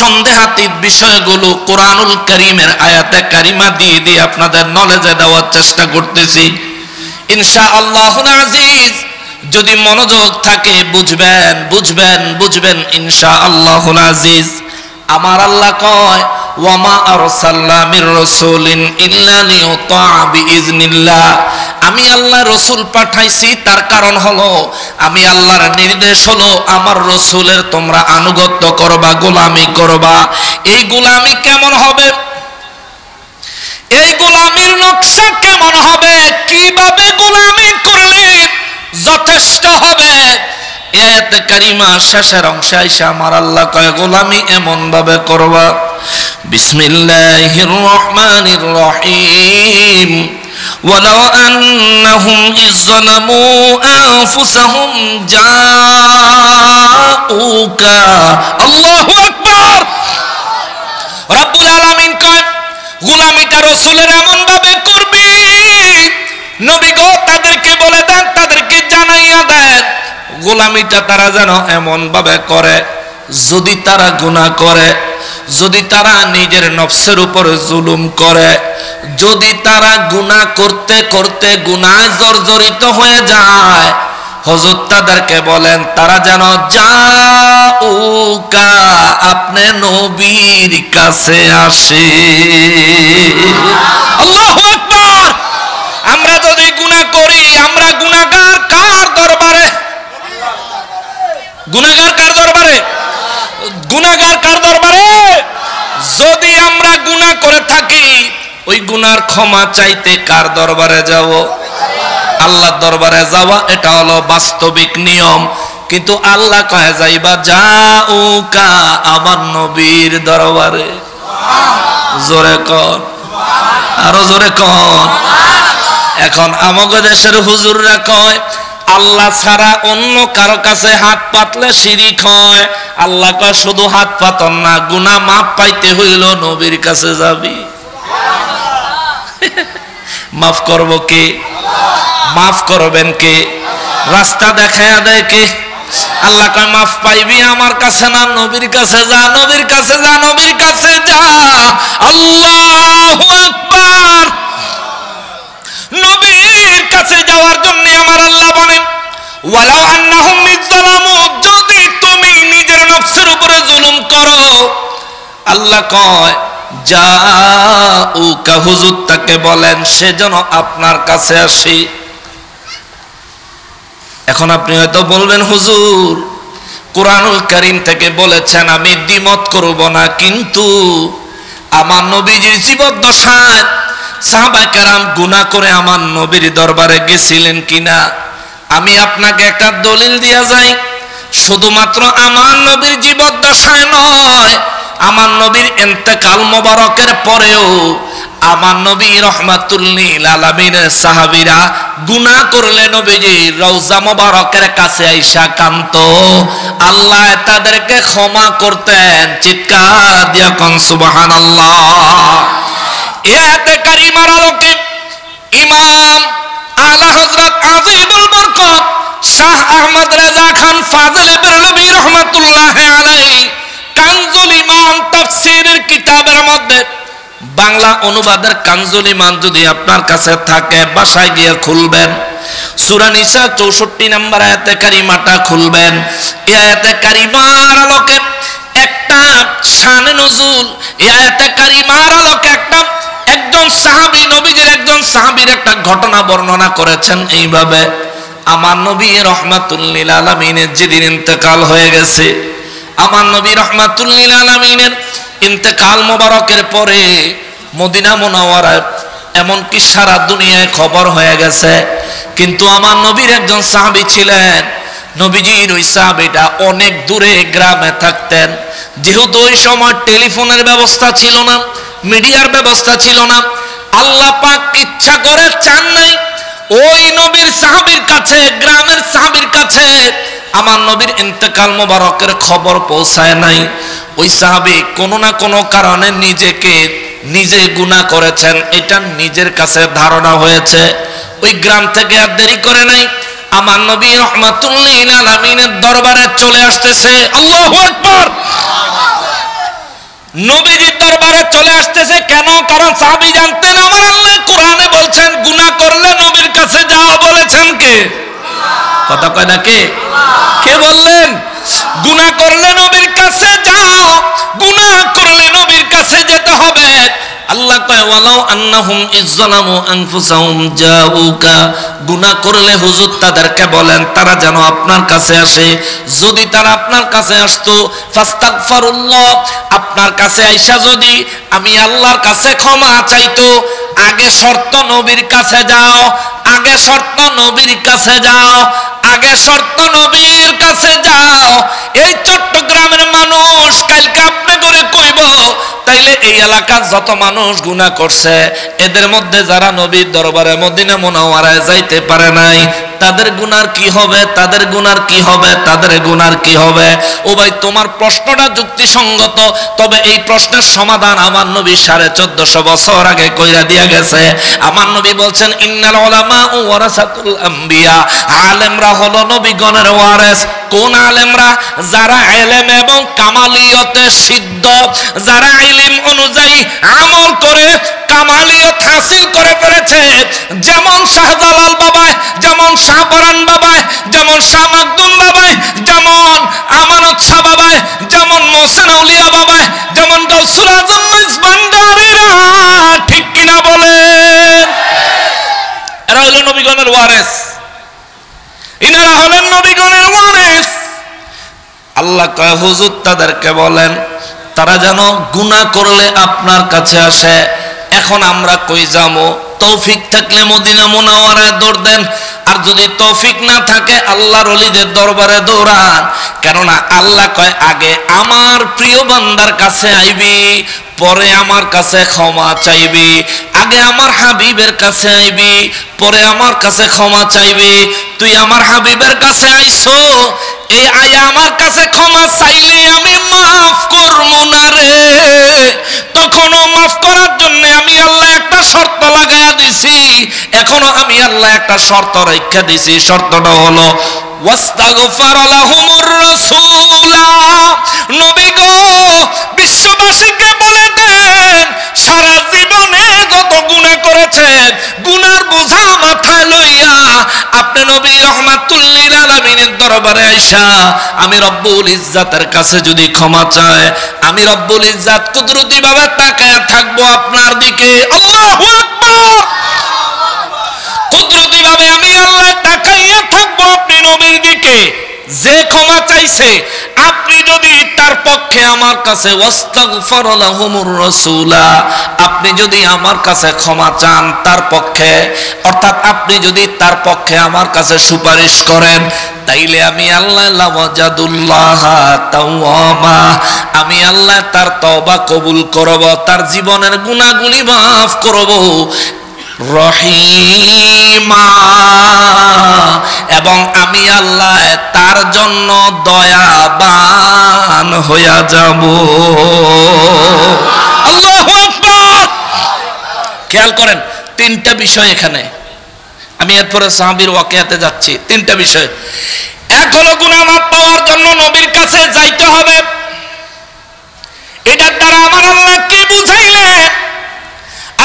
A: সন্দেহাতীত বিষয়গুলো কোরআনুল কারীমের আয়াতে কারিমা দিয়ে দিয়ে আপনাদের নলেজে দেওয়ার চেষ্টা করতেছি। ইনশাআল্লাহুল আজিজ, যদি মনোযোগ থাকে বুঝবেন, বুঝবেন, বুঝবেন ইনশাআল্লাহুল আজিজ। আমার আল্লাহ কয় ওয়ামা আরসালনা মির রাসূলিন ইল্লা লিইউতা বিইজনিল্লাহ। আমি আল্লাহ রসুল পাঠাইছি, তার কারণ হলো আমি আল্লাহর নির্দেশ হলো আমার রসুলের তোমরা আনুগত্য করবা, গোলামি করবা। এই গোলামি কেমন হবে? এই গোলামির নকশা কেমন হবে? কিভাবে গোলামি করলে যথেষ্ট হবে? আয়াতে কারিমা শেষের অংশে আইসা আমার আল্লাহ কয় গোলামি এমন ভাবে করবা। বিসমিল্লাহির রহমানির রহিম। ওয়ালাউ আন্নাহুম ইযলামু আনফুসাহুম জাউকা, আল্লাহু আকবার। রব্বুল আলামিন কয় গোলামিটা রাসূলের এমন ভাবে করবি, নবী গো তাদেরকে বলে দেন, তাদেরকে জানাইয়া দেন গোলামিটা তারা যেন এমন ভাবে করে, যদি তারা গুনাহ করে, যদি তারা নিজের নফসের উপরে জুলুম করে, যদি তারা গুনাহ করতে করতে গুনাহে জর্জরিত হয়ে যায়, হুজুর তাদেরকে বলেন তারা যেন যাউকা আপনি নবীর কাছে আসে। আল্লাহু আকবার। আমরা যদি গুনাহ করি, আমরা গুনাহগার কার দরবারে? গুনাহগার কার দরবারে? গুনাহগার কার দরবারে? যদি আমরা গুনাহ করে থাকি, ওই গুনার ক্ষমা চাইতে কার দরবারে যাব? আল্লাহর দরবারে যাওয়া, এটা হলো বাস্তবিক নিয়ম। কিন্তু আল্লাহ কয়ে যাইবা যাউকা আমার নবীর দরবারে। জোরে কর, আরো জোরে কর। এখন আমাদের দেশের হুজুররা কয় আল্লাহ ছাড়া অন্য কারো কাছে হাত পাতলে শিরিক হয়। আল্লাহ কয় শুধু হাত পাতন না, গুনাহ মাপ পাইতে হইল নবীর কাছে যাবি। মাফ করব কে? মাফ করবেন কে? রাস্তা দেখায়া দেয় কে? আল্লাহ কয় মাফ পাইবি আমার কাছে না, নবীর কাছে যা, নবীর কাছে যা, নবীর কাছে যা। আল্লাহু আকবার। নবীর কাছে যাওয়ার জন্য আমার আল্লাহ বলেন ওয়ালাউ আন্নাহুম ইযলামু, যদি তুমি নিজের নফসের উপরে জুলুম করো, আল্লাহ কয় যাউকা হুজুর তাকে বলেন সে যেন আপনার কাছে আসে। এখন আপনি হয়তো বলবেন হুজুর কুরআনুল কারীম থেকে বলেছেন আমি দ্বিমত করব না, কিন্তু আমার নবীজির জীবদ্দশায় সাহাবায়ে কেরাম গুনাহ করে আমার নবীর দরবারে গেছিলেন কিনা? আমি আপনাকে একটা দলিল দিয়া যাই, শুধুমাত্র আমার নবীর জীবদ্দশায় নয়, আমার নবীর ইন্তেকাল মোবারকের পরেও আমার নবী রাহমাতুল লিল আলামিনের সাহাবীরা গুনাহ করলে নবীজির রওজা মোবারকের কাছে আইসা কাঁদতো, আল্লাহ তাদেরকে ক্ষমা করতেন। চিৎকার দিয়া কোন সুবহানাল্লাহ। আয়াতে কারিমার আলোকে ইমাম আলা হযরত আজিবুল বরকত শাহ আহমদ রেজা খান ফাজলে বেরলভী রাহমাতুল্লাহি আলাইহি কানজুল ইমান তাফসীরের কিতাবের মধ্যে বাংলা অনুবাদের কানজুল ইমান যদি আপনার কাছে থাকে, বাসায় গিয়ে খুলবেন, সূরা নিসা 64 নম্বর আয়াতে কারিমাটা খুলবেন। এই আয়াতে কারিমার আলোকে একটা শানে নুজুল, এই আয়াতে কারিমার আলোকে একটা একজন সাহাবী, নবীজির একজন সাহাবীর একটা ঘটনা বর্ণনা করেছেন এইভাবে। আমার নবী রাহমাতুল লিল আলামিনের যেদিন ইন্তেকাল হয়ে গেছে, আমার নবী রাহমাতুল লিল আলামিনের ইন্তেকাল মোবারকের পরে মদিনা মুনাওয়ারায় এমনকি সারা দুনিয়ায় খবর হয়ে গেছে, কিন্তু আমার নবীর একজন সাহাবী ছিলেন, নবীজির ওই সাহাবীটা অনেক দূরে গ্রামে থাকতেন। যেহেতু ওই সময় টেলিফোনের ব্যবস্থা ছিল না, মিডিয়ার ব্যবস্থা ছিল না, আল্লাহ পাক ইচ্ছা করে চান নাই ওই নবীর সাহাবীর কাছে, গ্রামের সাহাবীর কাছে আমার নবীর ইন্তেকাল মোবারকের খবর পৌঁছায় নাই। ওই সাহাবী কোনো না কোনো কারণে নিজেকে নিজে গুনাহ করেছেন, এটা নিজের কাছে ধারণা হয়েছে। ওই গ্রাম থেকে আর দেরি করে নাই, আমার নবী রাহমাতুল লিল আলামিনের দরবারে চলে আসতেছে। আল্লাহু আকবার। নবীজির দরবারে চলে আসতেছে কেন? কারণ সাহাবী জানতেন আমার আল্লাহ কোরআনে বলছেন গুনাহ করলে নবীর কাছে যাও, বলেছেন কে? কথা কয় না কে? কে বললেন? গুনাহ করলে নবীর কাছে যাও, গুনাহ করলে নবীর কাছে যেতে হবে। আল্লাহ কয় ওয়ালাউ আন্নাহুম ইযলামু আনফুসাহুম যাউকা, গুনাহ করলে হুজুর তাদেরকে বলেন তারা যেন আপনার কাছে আসে। যদি তারা আপনার কাছে আসতো, ফাস্তাগফিরুল্লাহ, আপনার কাছে আইসা যদি আমি আল্লাহর কাছে ক্ষমা চাইতো, আগে শর্ত নবীর কাছে যাও, আগে শর্ত নবীর কাছে যাও, আগে শর্ত নবীর কাছে যাও। এই চট্টগ্রামের মানুষ কালকে আপনি করে কইব তাইলে এই এলাকার যত মানুষ গুনাহ করছে এদের মধ্যে যারা নবীর দরবারে মদিনা মুনাওয়ারায় যাইতে পারে নাই, তাদের গুনার কি হবে, তাদের গুনার কি হবে, তাদের গুনার কি হবে। ও ভাই, তোমার প্রশ্নটা যুক্তিসঙ্গত, তবে এই প্রশ্নের সমাধান আমার নবী 1450 বছর আগে কইরা দিয়া গেছে। আমার নবী বলছেন, ইন্নাল উলামা ওয়ারাসাতুল আম্বিয়া, আলেমরা হলো নবীগণের ওয়ারিস। কোন আলেমরা? যারা ইলম এবং কামালিয়তে সিদ্ধ, যারা ইলম অনুযায়ী আমল করে কামালিয়ত হাসিল করে ফেলেছে। যেমন শাহজালাল বাবায়, যেমন শাহপরান বাবায়, যেমন শাহ মাকদুম বাবায়, যেমন আমানত শাহ বাবায়, যেমন মোহসেন আউলিয়া বাবায়, যেমন গাউসুল আজম ভান্ডারীরা। ঠিক কিনা বলেন? এরা হলো নবীগণের ওয়ারিস, ইনারা হলেন নবীগণের ওয়ারিস। আল্লাহ কয়, হুজুর তাদেরকে বলেন তারা যেন গুনাহ করলে আপনার কাছে আসে। এখন আমরা কই যাবো? তৌফিক থাকলে মদিনা মুনাওয়ারায় দৌড় দেন, আর যদি তৌফিক না থাকে আল্লাহর ওলিদের দরবারে দৌড়ান। কেননা আল্লাহ কয়, আগে আমার প্রিয় বান্দার কাছে আইবি, পরে আমার কাছে ক্ষমা চাইবি। আগে আমার হাবিবের কাছে আইবি, পরে আমার কাছে ক্ষমা চাইবি। তুই আমার হাবিবের কাছে আইছো, এই আয়া আমার কাছে ক্ষমা চাইলে আমি মাফ করবো না রে। তখনও মাফ করার জন্য আমি আল্লাহ একটা শর্ত লাগাইয়া দিছি। এখনো আমি আল্লাহ একটা শর্ত রাখা দিছি। শর্তটা হলো ওয়াস্তাগফার লাহুমুর রাসূলা। নবী গো, বিশ্ববাসীকে বলে দেন, সারা জীবনে যত গুনাহ করেছেন, গুনার বোঝা মাথায় লইয়া আপনি নবী রাহমাতুল লিল আলামিনের দরবারে আইসা আমি রব্বুল ইজ্জাতের কাছে যদি ক্ষমা চায়, আমি রব্বুল ইজ্জাত কুদরতি ভাবে তাকায়া থাকবো আপনার দিকে। আল্লাহু আকবার। কুদরতি ভাবে আমি আল্লাহ তাকাইয়া থাকবো আপনি নবীর দিকে। যে ক্ষমা চাইছে, আপনি যদি তার পক্ষে আমার কাছে ওয়াস্তাগফার লাহুমুর রাসূলা, আপনি যদি আমার কাছে ক্ষমা চান তার পক্ষে, অর্থাৎ আপনি যদি তার পক্ষে আমার কাছে সুপারিশ করেন, তাইলে আমি আল্লাহ লাওয়াজাদুল্লাহ তাওয়াবা, আমি আল্লাহ তার তওবা কবুল করব, তার জীবনের গুনাহগুলি মাফ করব। রহিমা, এবং আমি আল্লাহ তার জন্য দয়াবান হইয়া যাব। আল্লাহু আকবার। খেয়াল করেন, তিনটা বিষয় এখানে। আমি এরপরে সাহাবীর ওয়াকিয়াতে যাচ্ছি। তিনটা বিষয়। এক হলো গুনাহ মাফ পাওয়ার জন্য নবীর কাছে যাইতে হবে। এটার দ্বারা আমার আল্লাহ কে বুঝাইলেন?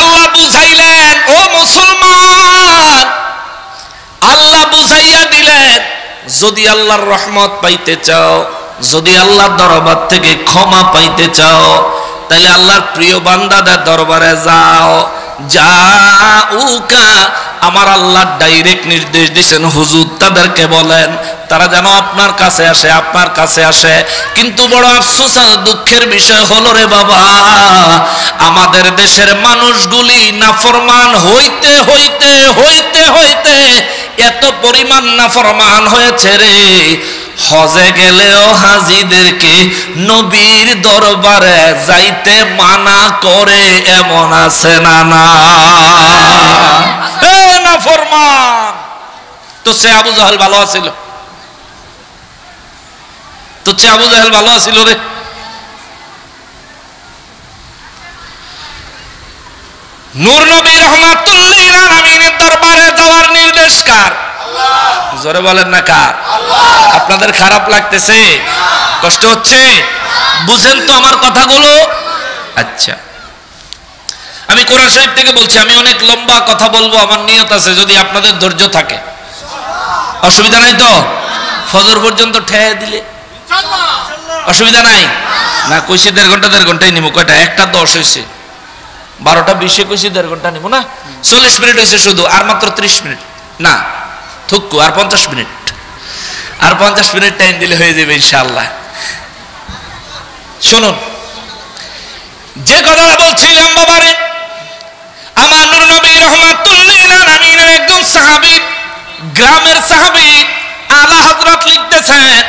A: আল্লাহ বুঝাইলেন, ও মুসলমান, আল্লাহ বুঝাইয়া দিলেন, যদি আল্লাহর রহমত পাইতে চাও, যদি আল্লাহর দরবার থেকে ক্ষমা পাইতে চাও, তাহলে আল্লাহর প্রিয় বান্দাদের দরবারে যাও। যাউকা, আমার আল্লাহ ডাইরেক্ট নির্দেশ দিয়েছেন, হুজুর তাদেরকে বলেন তারা যেন আপনার কাছে আসে, আপনার কাছে আসে। কিন্তু বড় আফসোস আর দুঃখের বিষয় হলো রে বাবা, আমাদের দেশের মানুষগুলি নাফরমান হইতে হইতে হইতে হইতে এত পরিমাণ নাফরমান হয়েছে রে, হজে গেলেও হাজিদেরকে নবীর দরবারে যাইতে মানা করে, এমন আছে না? না নাফরমান। তো সে আবু জাহেল ভালো আছিল, তো সে আবু জাহেল ভালো আছিল রে। নূর নবী রাহমাতুল লিল আলামিনের দরবারে যাওয়ার নির্দেশ কার? আল্লাহ। জোরে বলেন না কার? আল্লাহ। আপনাদের খারাপ লাগতেছে? কষ্ট হচ্ছে? বুঝেন তো আমার কথাগুলো? আচ্ছা, আমি কোরআন শরীফ থেকে বলছি। আমি অনেক লম্বা কথা বলবো, আমার নিয়ত আছে, যদি আপনাদের ধৈর্য থাকে। অসুবিধা নাই তো? ফজর পর্যন্ত ঠেয়ে দিলে অসুবিধা নাই না? কইছি 1.5 ঘন্টাই নিব। কয়টা? 1:10 হয়েছে, 12:20 কইছি 1.5 ঘন্টা নিব না? 40 মিনিট হয়েছে শুধু, আর মাত্র 30 মিনিট না থুকু, আর 50 মিনিট, আর 50 মিনিট টাইম দিলে হয়ে যাবে ইনশাআল্লাহ। শুনুন, যে কথাটা বলছিলাম বাবারে, আমার নূর নবী রাহমাতুল লিল আলামিনের একজন সাহাবী, গ্রামের সাহাবী আলা হযরত লিখতেছেন,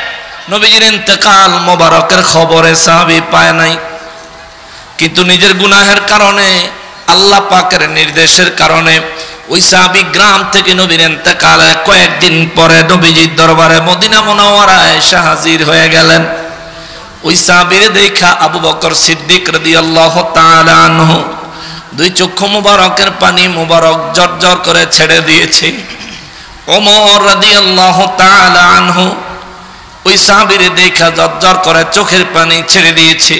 A: নবীজির ইন্তেকাল মোবারকের খবরে সাহাবী পায় নাই, কিন্তু নিজের গুনাহের কারণে, আল্লাহ পাকের নির্দেশের কারণে ওই সাহাবী গ্রাম থেকে নবীর ইন্তেকালের কয়েকদিন পরে নবীজির দরবারে মদিনা মুনাওয়ারায় এসে হাজির হয়ে গেলেন। ওই সাহাবীরে দেখা আবু বকর সিদ্দিক রাদিয়াল্লাহু তাআলা আনহু দুই চক্ষু মুবারকের পানি মুবারক জর্জর করে ছেড়ে দিয়েছে। ওমর রাদিয়াল্লাহু তাআলা আনহু ওই সাহাবীরে দেখা জর্জর করে চোখের পানি ছেড়ে দিয়েছে।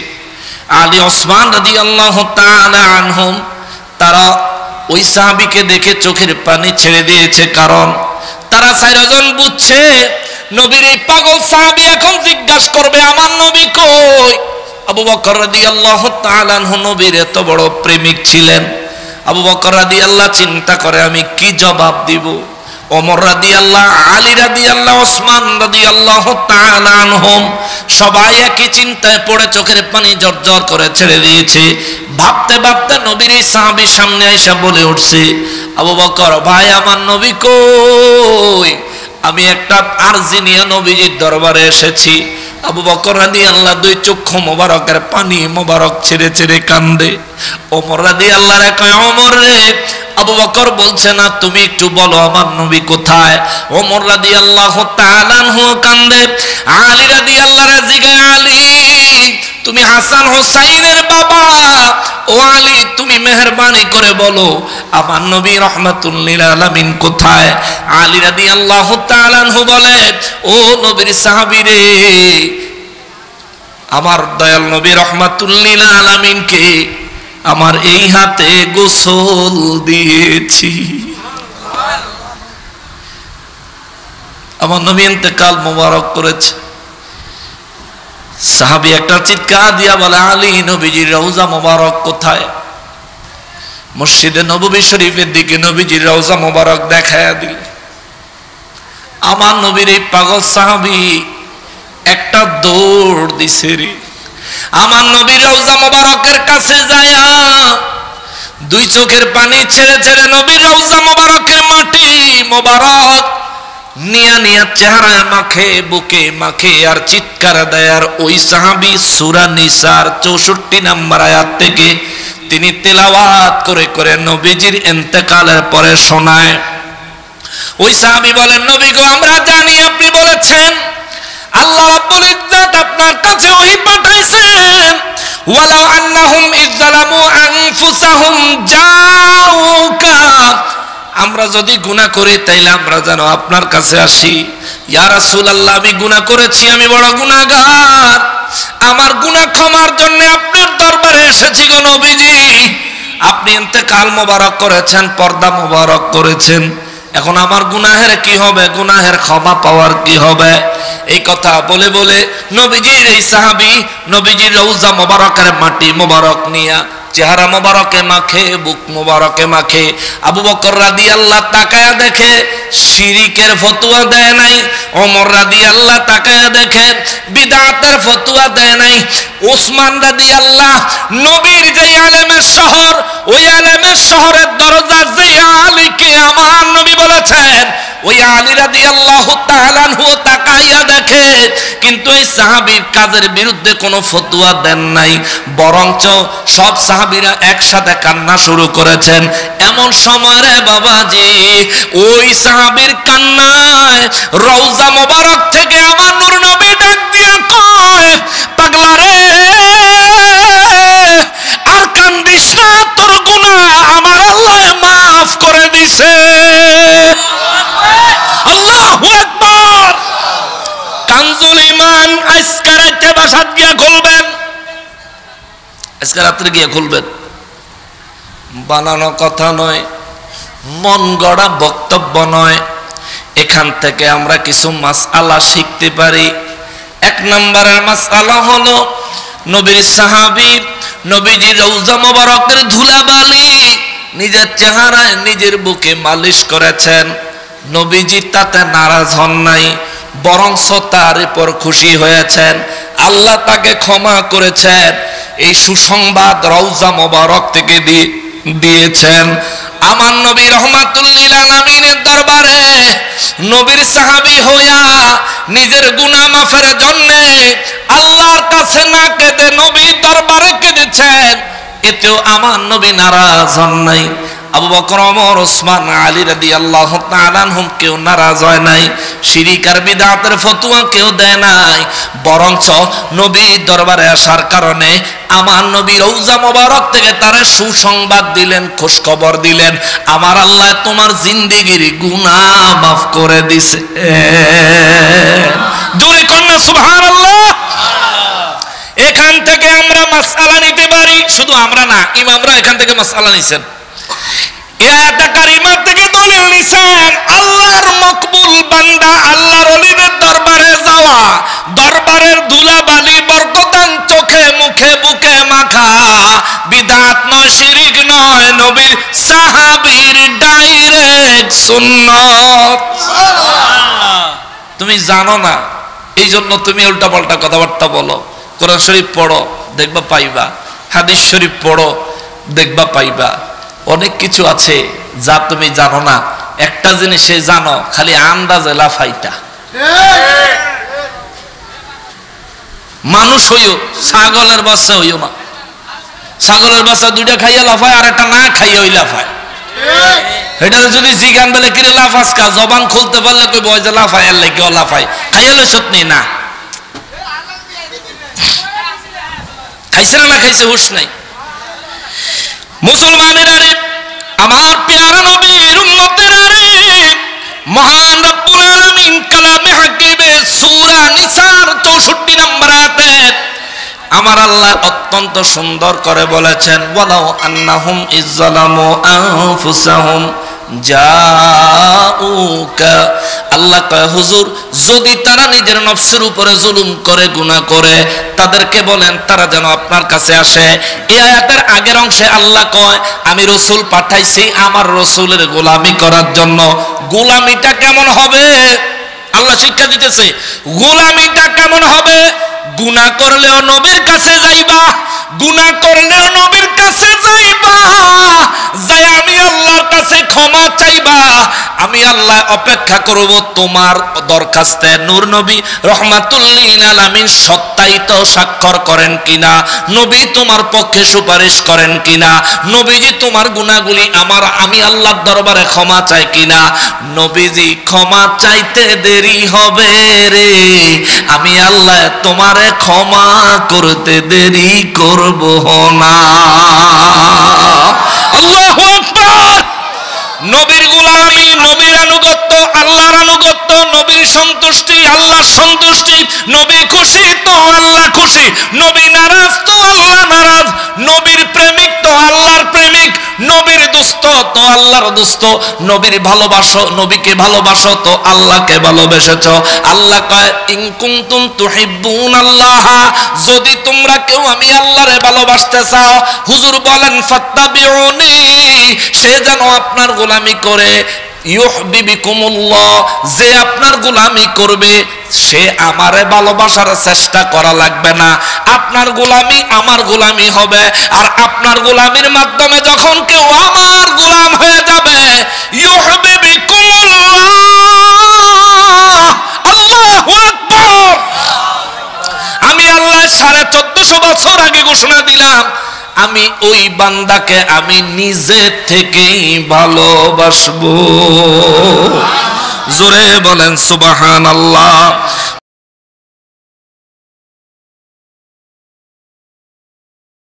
A: আলী ওসমান রাদিয়াল্লাহু তাআলা আনহুম তারা ওই সাহাবীকে দেখে চোখের পানি ছেড়ে দিয়েছে, কারণ তারা চারজন বুঝছে নবীর এই পাগল সাহাবী এখন জিজ্ঞাসা করবে আমার নবী কই। আবু বকর রাদিয়াল্লাহু তাআলা আনহু নবীর এত বড় প্রেমিক ছিলেন। আবু বকর রাদিয়াল্লাহু চিন্তা করে আমি কি জবাব দিব। ওমর রাদিয়াল্লাহু, আলী রাদিয়াল্লাহু, ওসমান রাদিয়াল্লাহু তাআলা আনহুম সবাই একই চিন্তায় পড়ে চোখের পানি জর্জর করে ছেড়ে দিয়েছে। ভাবতে ভাবতে নবীর এই সাহাবী সামনে এসে বলে উঠছে, আবু বকর ভাই আমার নবী কই? আমি একটা আরজি নিয়ে নবীজির দরবারে এসেছি। আবু বকর রাদিয়াল্লাহু দুই চক্ষু মোবারকের পানি মোবারক ছেড়ে ছেড়ে কান্দে। ওমর রাদিয়াল্লাহু কয় ওমর রে, আবু বকর বলছে না তুমি একটু বলো আমার নবী কোথায়? ওমর রাদিয়াল্লাহু তাআলা আনহু কান্দে। আলী রাদিয়াল্লাহু জিগায় আলী তুমি হাসান হোসাইনের বাবা, ও আলী তুমি মেহেরবানি করে বলো আমার নবী রাহমাতুল লিল আলামিন কোথায়? আলী রাদিয়াল্লাহু তাআলা আনহু বলে ও নবীর সাহাবী রে, আমার দয়াল নবী রাহমাতুল লিল আলামিনকে আমার এই হাতে গোসল দিয়েছি। আমার নবী ইন্তেকাল মোবারক করেছে। সাহাবী একটা চিৎকার দিয়া বলে আলী নবীজির রওজা মোবারক কোথায়? মসজিদে নববী শরীফের দিকে নবীজির রওজা মোবারক দেখায়া দিল। আমার নবীর এই পাগল সাহাবী একটা দৌড় দিছে রে। আমার নবীর রওজা মোবারকের কাছে যায়া দুই চোখের পানি ছেড়ে ছেড়ে নবীর রওজা মোবারকের মাটি মোবারক নিয়া নিয়া চেহারায় মাখে, বুকে মাখে আর চিৎকার দেয়। আর ওই সাহাবী সূরা নিসার 64 নম্বর আয়াত থেকে তিনি তেলাওয়াত করে করে নবীজির ইন্তেকালের পরে শোনায়। ওই সাহাবী বলেন নবী গো আমরা জানি আপনি বলেছেন আল্লাহ রাব্বুল ইজ্জত আপনার কাছে ওহী পাঠাইছেন ওয়ালাউ আন্নাহুম ইযলামু আনফুসাহুম জাউকা, আমরা যদি গুনাহ করি তাইলে আমরা যেন আপনার কাছে আসি। ইয়া রাসূলুল্লাহ আমি গুনাহ করেছি, আমি বড় গুনাহগার, আমার গুনাহ ক্ষমার জন্য আপনার দরবারে এসেছি গো নবীজি। আপনি ইন্তেকাল মোবারক করেছেন, পর্দা মোবারক করেছেন, এখন আমার গুনাহের কি হবে, গুনাহের ক্ষমা পাওয়ার কি হবে? এই কথা বলে বলে নবীজির এই সাহাবী নবীজির রওজা মোবারকের মাটি মোবারক নিয়া চেহারা মোবারকে মাখে, বুক মোবারকে মাখে। আবু বকর রাদিয়াল্লাহু তাকায়া দেখে শিরিকের ফতোয়া দেয় নাই। ওমর রাদিয়াল্লাহু তাকায়া দেখে বিদআতের ফতোয়া দেয় নাই। ওসমান রাদিয়াল্লাহু নবীর যে আলেমের শহর, ওই আলেমের শহরের দরজা যে আলীকে আমার নবী বলেছেন, ওই আলী রাদিয়াল্লাহু তাআলা আনহু তাকায়া দেখে, কিন্তু এই সাহাবীর কাজের বিরুদ্ধে কোনো ফতোয়া দেন নাই, বরঞ্চ সব সাহাবীরা একসাথে কান্না শুরু করেছেন। এমন সময় রে বাবাজি ওই সাহাবীর কান্নায় রওজা মোবারক থেকে আমার নূর নবী ডাক দিয়া কয় পাগলা রে আর কান্দিস না, তোর গুনাহ আমার আল্লাহ মাফ করে দিছে। আল্লাহু আকবার। কানজুল ঈমান আজকে রাতে বাসাত গিয়া খুলবেন, আজকে রাত্রে গিয়া খুলবেন। বানানো কথা নয়, মন গড়া বক্তব্য নয়। এখান থেকে আমরা কিছু মাসআলা শিখতে পারি। এক নম্বরের মাসআলা হলো নবীর সাহাবী নবীজির রওজা মোবারকের ধুলাবালি নিজের চেহারায় নিজের বুকে মালিশ করেছেন। নবীজি তাতে নারাজ হন নাই, বরঞ্চ তার উপর খুশি হয়েছেন, আল্লাহ তাকে ক্ষমা করেছেন। এই সুসংবাদ রওজা মোবারক থেকে দিয়েছেন। আমার নবী রাহমাতুল লিল আলামিনের দরবারে নবীর সাহাবী হইয়া নিজের গুনাহ মাফের জন্য আল্লাহর কাছে না কেঁদে নবীর দরবারে কেঁদেছেন। এতেও আমার নবী নারাজ হন নাই, আবু বকর, ওমর, ওসমান, আলী রাদিয়াল্লাহু তাআলা আনহুম কেউ নারাজ হয় নাই, শিরক আর বিদআতের ফতোয়া কেউ দেয় নাই, বরঞ্চ নবী দরবারে আসার কারণে আমার নবী রওজা মোবারক থেকে তারা সুসংবাদ দিলেন, খোঁজ খবর দিলেন, আমার আল্লাহ তোমার জিন্দেগির গুনাহ মাফ করে দিছে। জোরে কন্যা সুবহানাল্লাহ। এখান থেকে আমরা মাসআলা নিতে পারি, শুধু আমরা না, ইমামরা এখান থেকে মাসআলা নিছেন। এই আয়াতে কারিমা থেকে দলিল নিছেন আল্লাহর মকবুল বান্দা, আল্লাহর ওলিদের দরবারে যাওয়া, দরবারের ধুলাবালি বরকতান চোখে মুখে বুকে মাখা, বিদআত নয়, শিরক নয়, নবী সাহাবীর ডাইরেক্ট সুন্নাত। সুবহানাল্লাহ। তুমি জানো না, এই জন্য তুমি উল্টাপাল্টা কথাবার্তা বলো। কোরআন শরীফ পড়ো, দেখবা পাইবা, হাদিস শরীফ পড়ো, দেখবা পাইবা। অনেক কিছু আছে যা তুমি জানো না। একটা জিনিসে জানো, খালি আন্দাজে লাফাইতা। মানুষ হইও, ছাগলের বাচ্চা হইও না। ছাগলের বাচ্চা দুইটা খাইয়া লাফায়, আর একটা না খাইয়া ওই লাফায়। এটা যদি জিগান বেলে কিরে লাফাস কা, জবান খুলতে পারলে কই বয় যে লাফায়, আর লাগে লাফায়, খাইয়া লইছত নি না, খাইছে না খাইছে হুশ নাই। মুসলমানেরা রে, আমার প্যারা নবীর উম্মতেরা রে, মহান রব্বুল আলামিন কালামে হাকিমে সূরা নিসার 64 নম্বর আয়াতে আমার আল্লাহ অত্যন্ত সুন্দর করে বলেছেন, ওয়ালাউ আন্নাহুম ইজ্জালামু আনফুসাহুম জাউকা। আল্লাহ কয়, হুজুর যদি তারা নিজের নফসের উপরে জুলুম করে, গুনাহ করে, তাদেরকে বলেন তারা যেন আপনার কাছে আসে। এই আয়াতের আগের অংশে আল্লাহ কয়, আমি রাসূল পাঠাইছি আমার রাসূলের গোলামি করার জন্য। গোলামিটা কেমন হবে আল্লাহ শিক্ষা দিতেছে। গোলামিটা কেমন হবে? গুনাহ করলেও নবীর কাছে যাইবা, গুনাহ করলেও নবীর কাছে যাইবা, যাই আমি আল্লাহর কাছে ক্ষমা চাইবা। আমি আল্লাহ অপেক্ষা করব তোমার দরখাস্তে। নূর নবী রাহমাতুল লিল আলামিন সত্যায়িত স্বাক্ষর করেন কিনা, নবী তোমার পক্ষে সুপারিশ করেন কিনা, নবীজি তোমার গুনাহগুলি আমি আল্লাহর দরবারে ক্ষমা চাই কিনা। নবীজি ক্ষমা চাইতে দেরি হবে রে, আমি আল্লাহ তোমারে ক্ষমা করতে দেরি করব না। আল্লাহু আকবার। নবীর গোলামি, নবীর আনুগত্য, আল্লাহর আনুগত্য, নবীর সন্তুষ্টি, আল্লাহর সন্তুষ্টি, নবী খুশি তো আল্লাহ খুশি, নবী নারাজ তো আল্লাহ নারাজ, নবীর প্রেমিক তো আল্লাহর প্রেমিক, নবীর দুস্থ তো আল্লাহর দুস্থ, নবীর ভালোবাসো, নবীকে ভালোবাসো তো আল্লাহকে ভালোবেসেছো। আল্লাহ কয়, ইন কুনতুম তুহিব্বুনাল্লাহ, যদি তোমরা কেউ আমি আল্লাহরে ভালোবাসতে চাও, হুজুর বলেন ফাত্তাবিউনি, সে যেন আপনার গোলামি করে। ইউহিব্বুকুমুল্লাহ, যে আপনার গোলামি করবে সে আমারে ভালোবাসার চেষ্টা করা লাগবে না। আপনার গোলামি আমার গোলামি হবে, আর আপনার গোলামির মাধ্যমে যখন কেউ আমার গোলাম হয়ে যাবে, ইউহিব্বুকুমুল্লাহ। আল্লাহু আকবার। আমি আল্লাহ 1450 বছর আগে ঘোষণা দিলাম, আমি ওই বান্দাকে আমি নিজে থেকেই ভালোবাসবো। জোরে বলেন সুবহানাল্লাহ।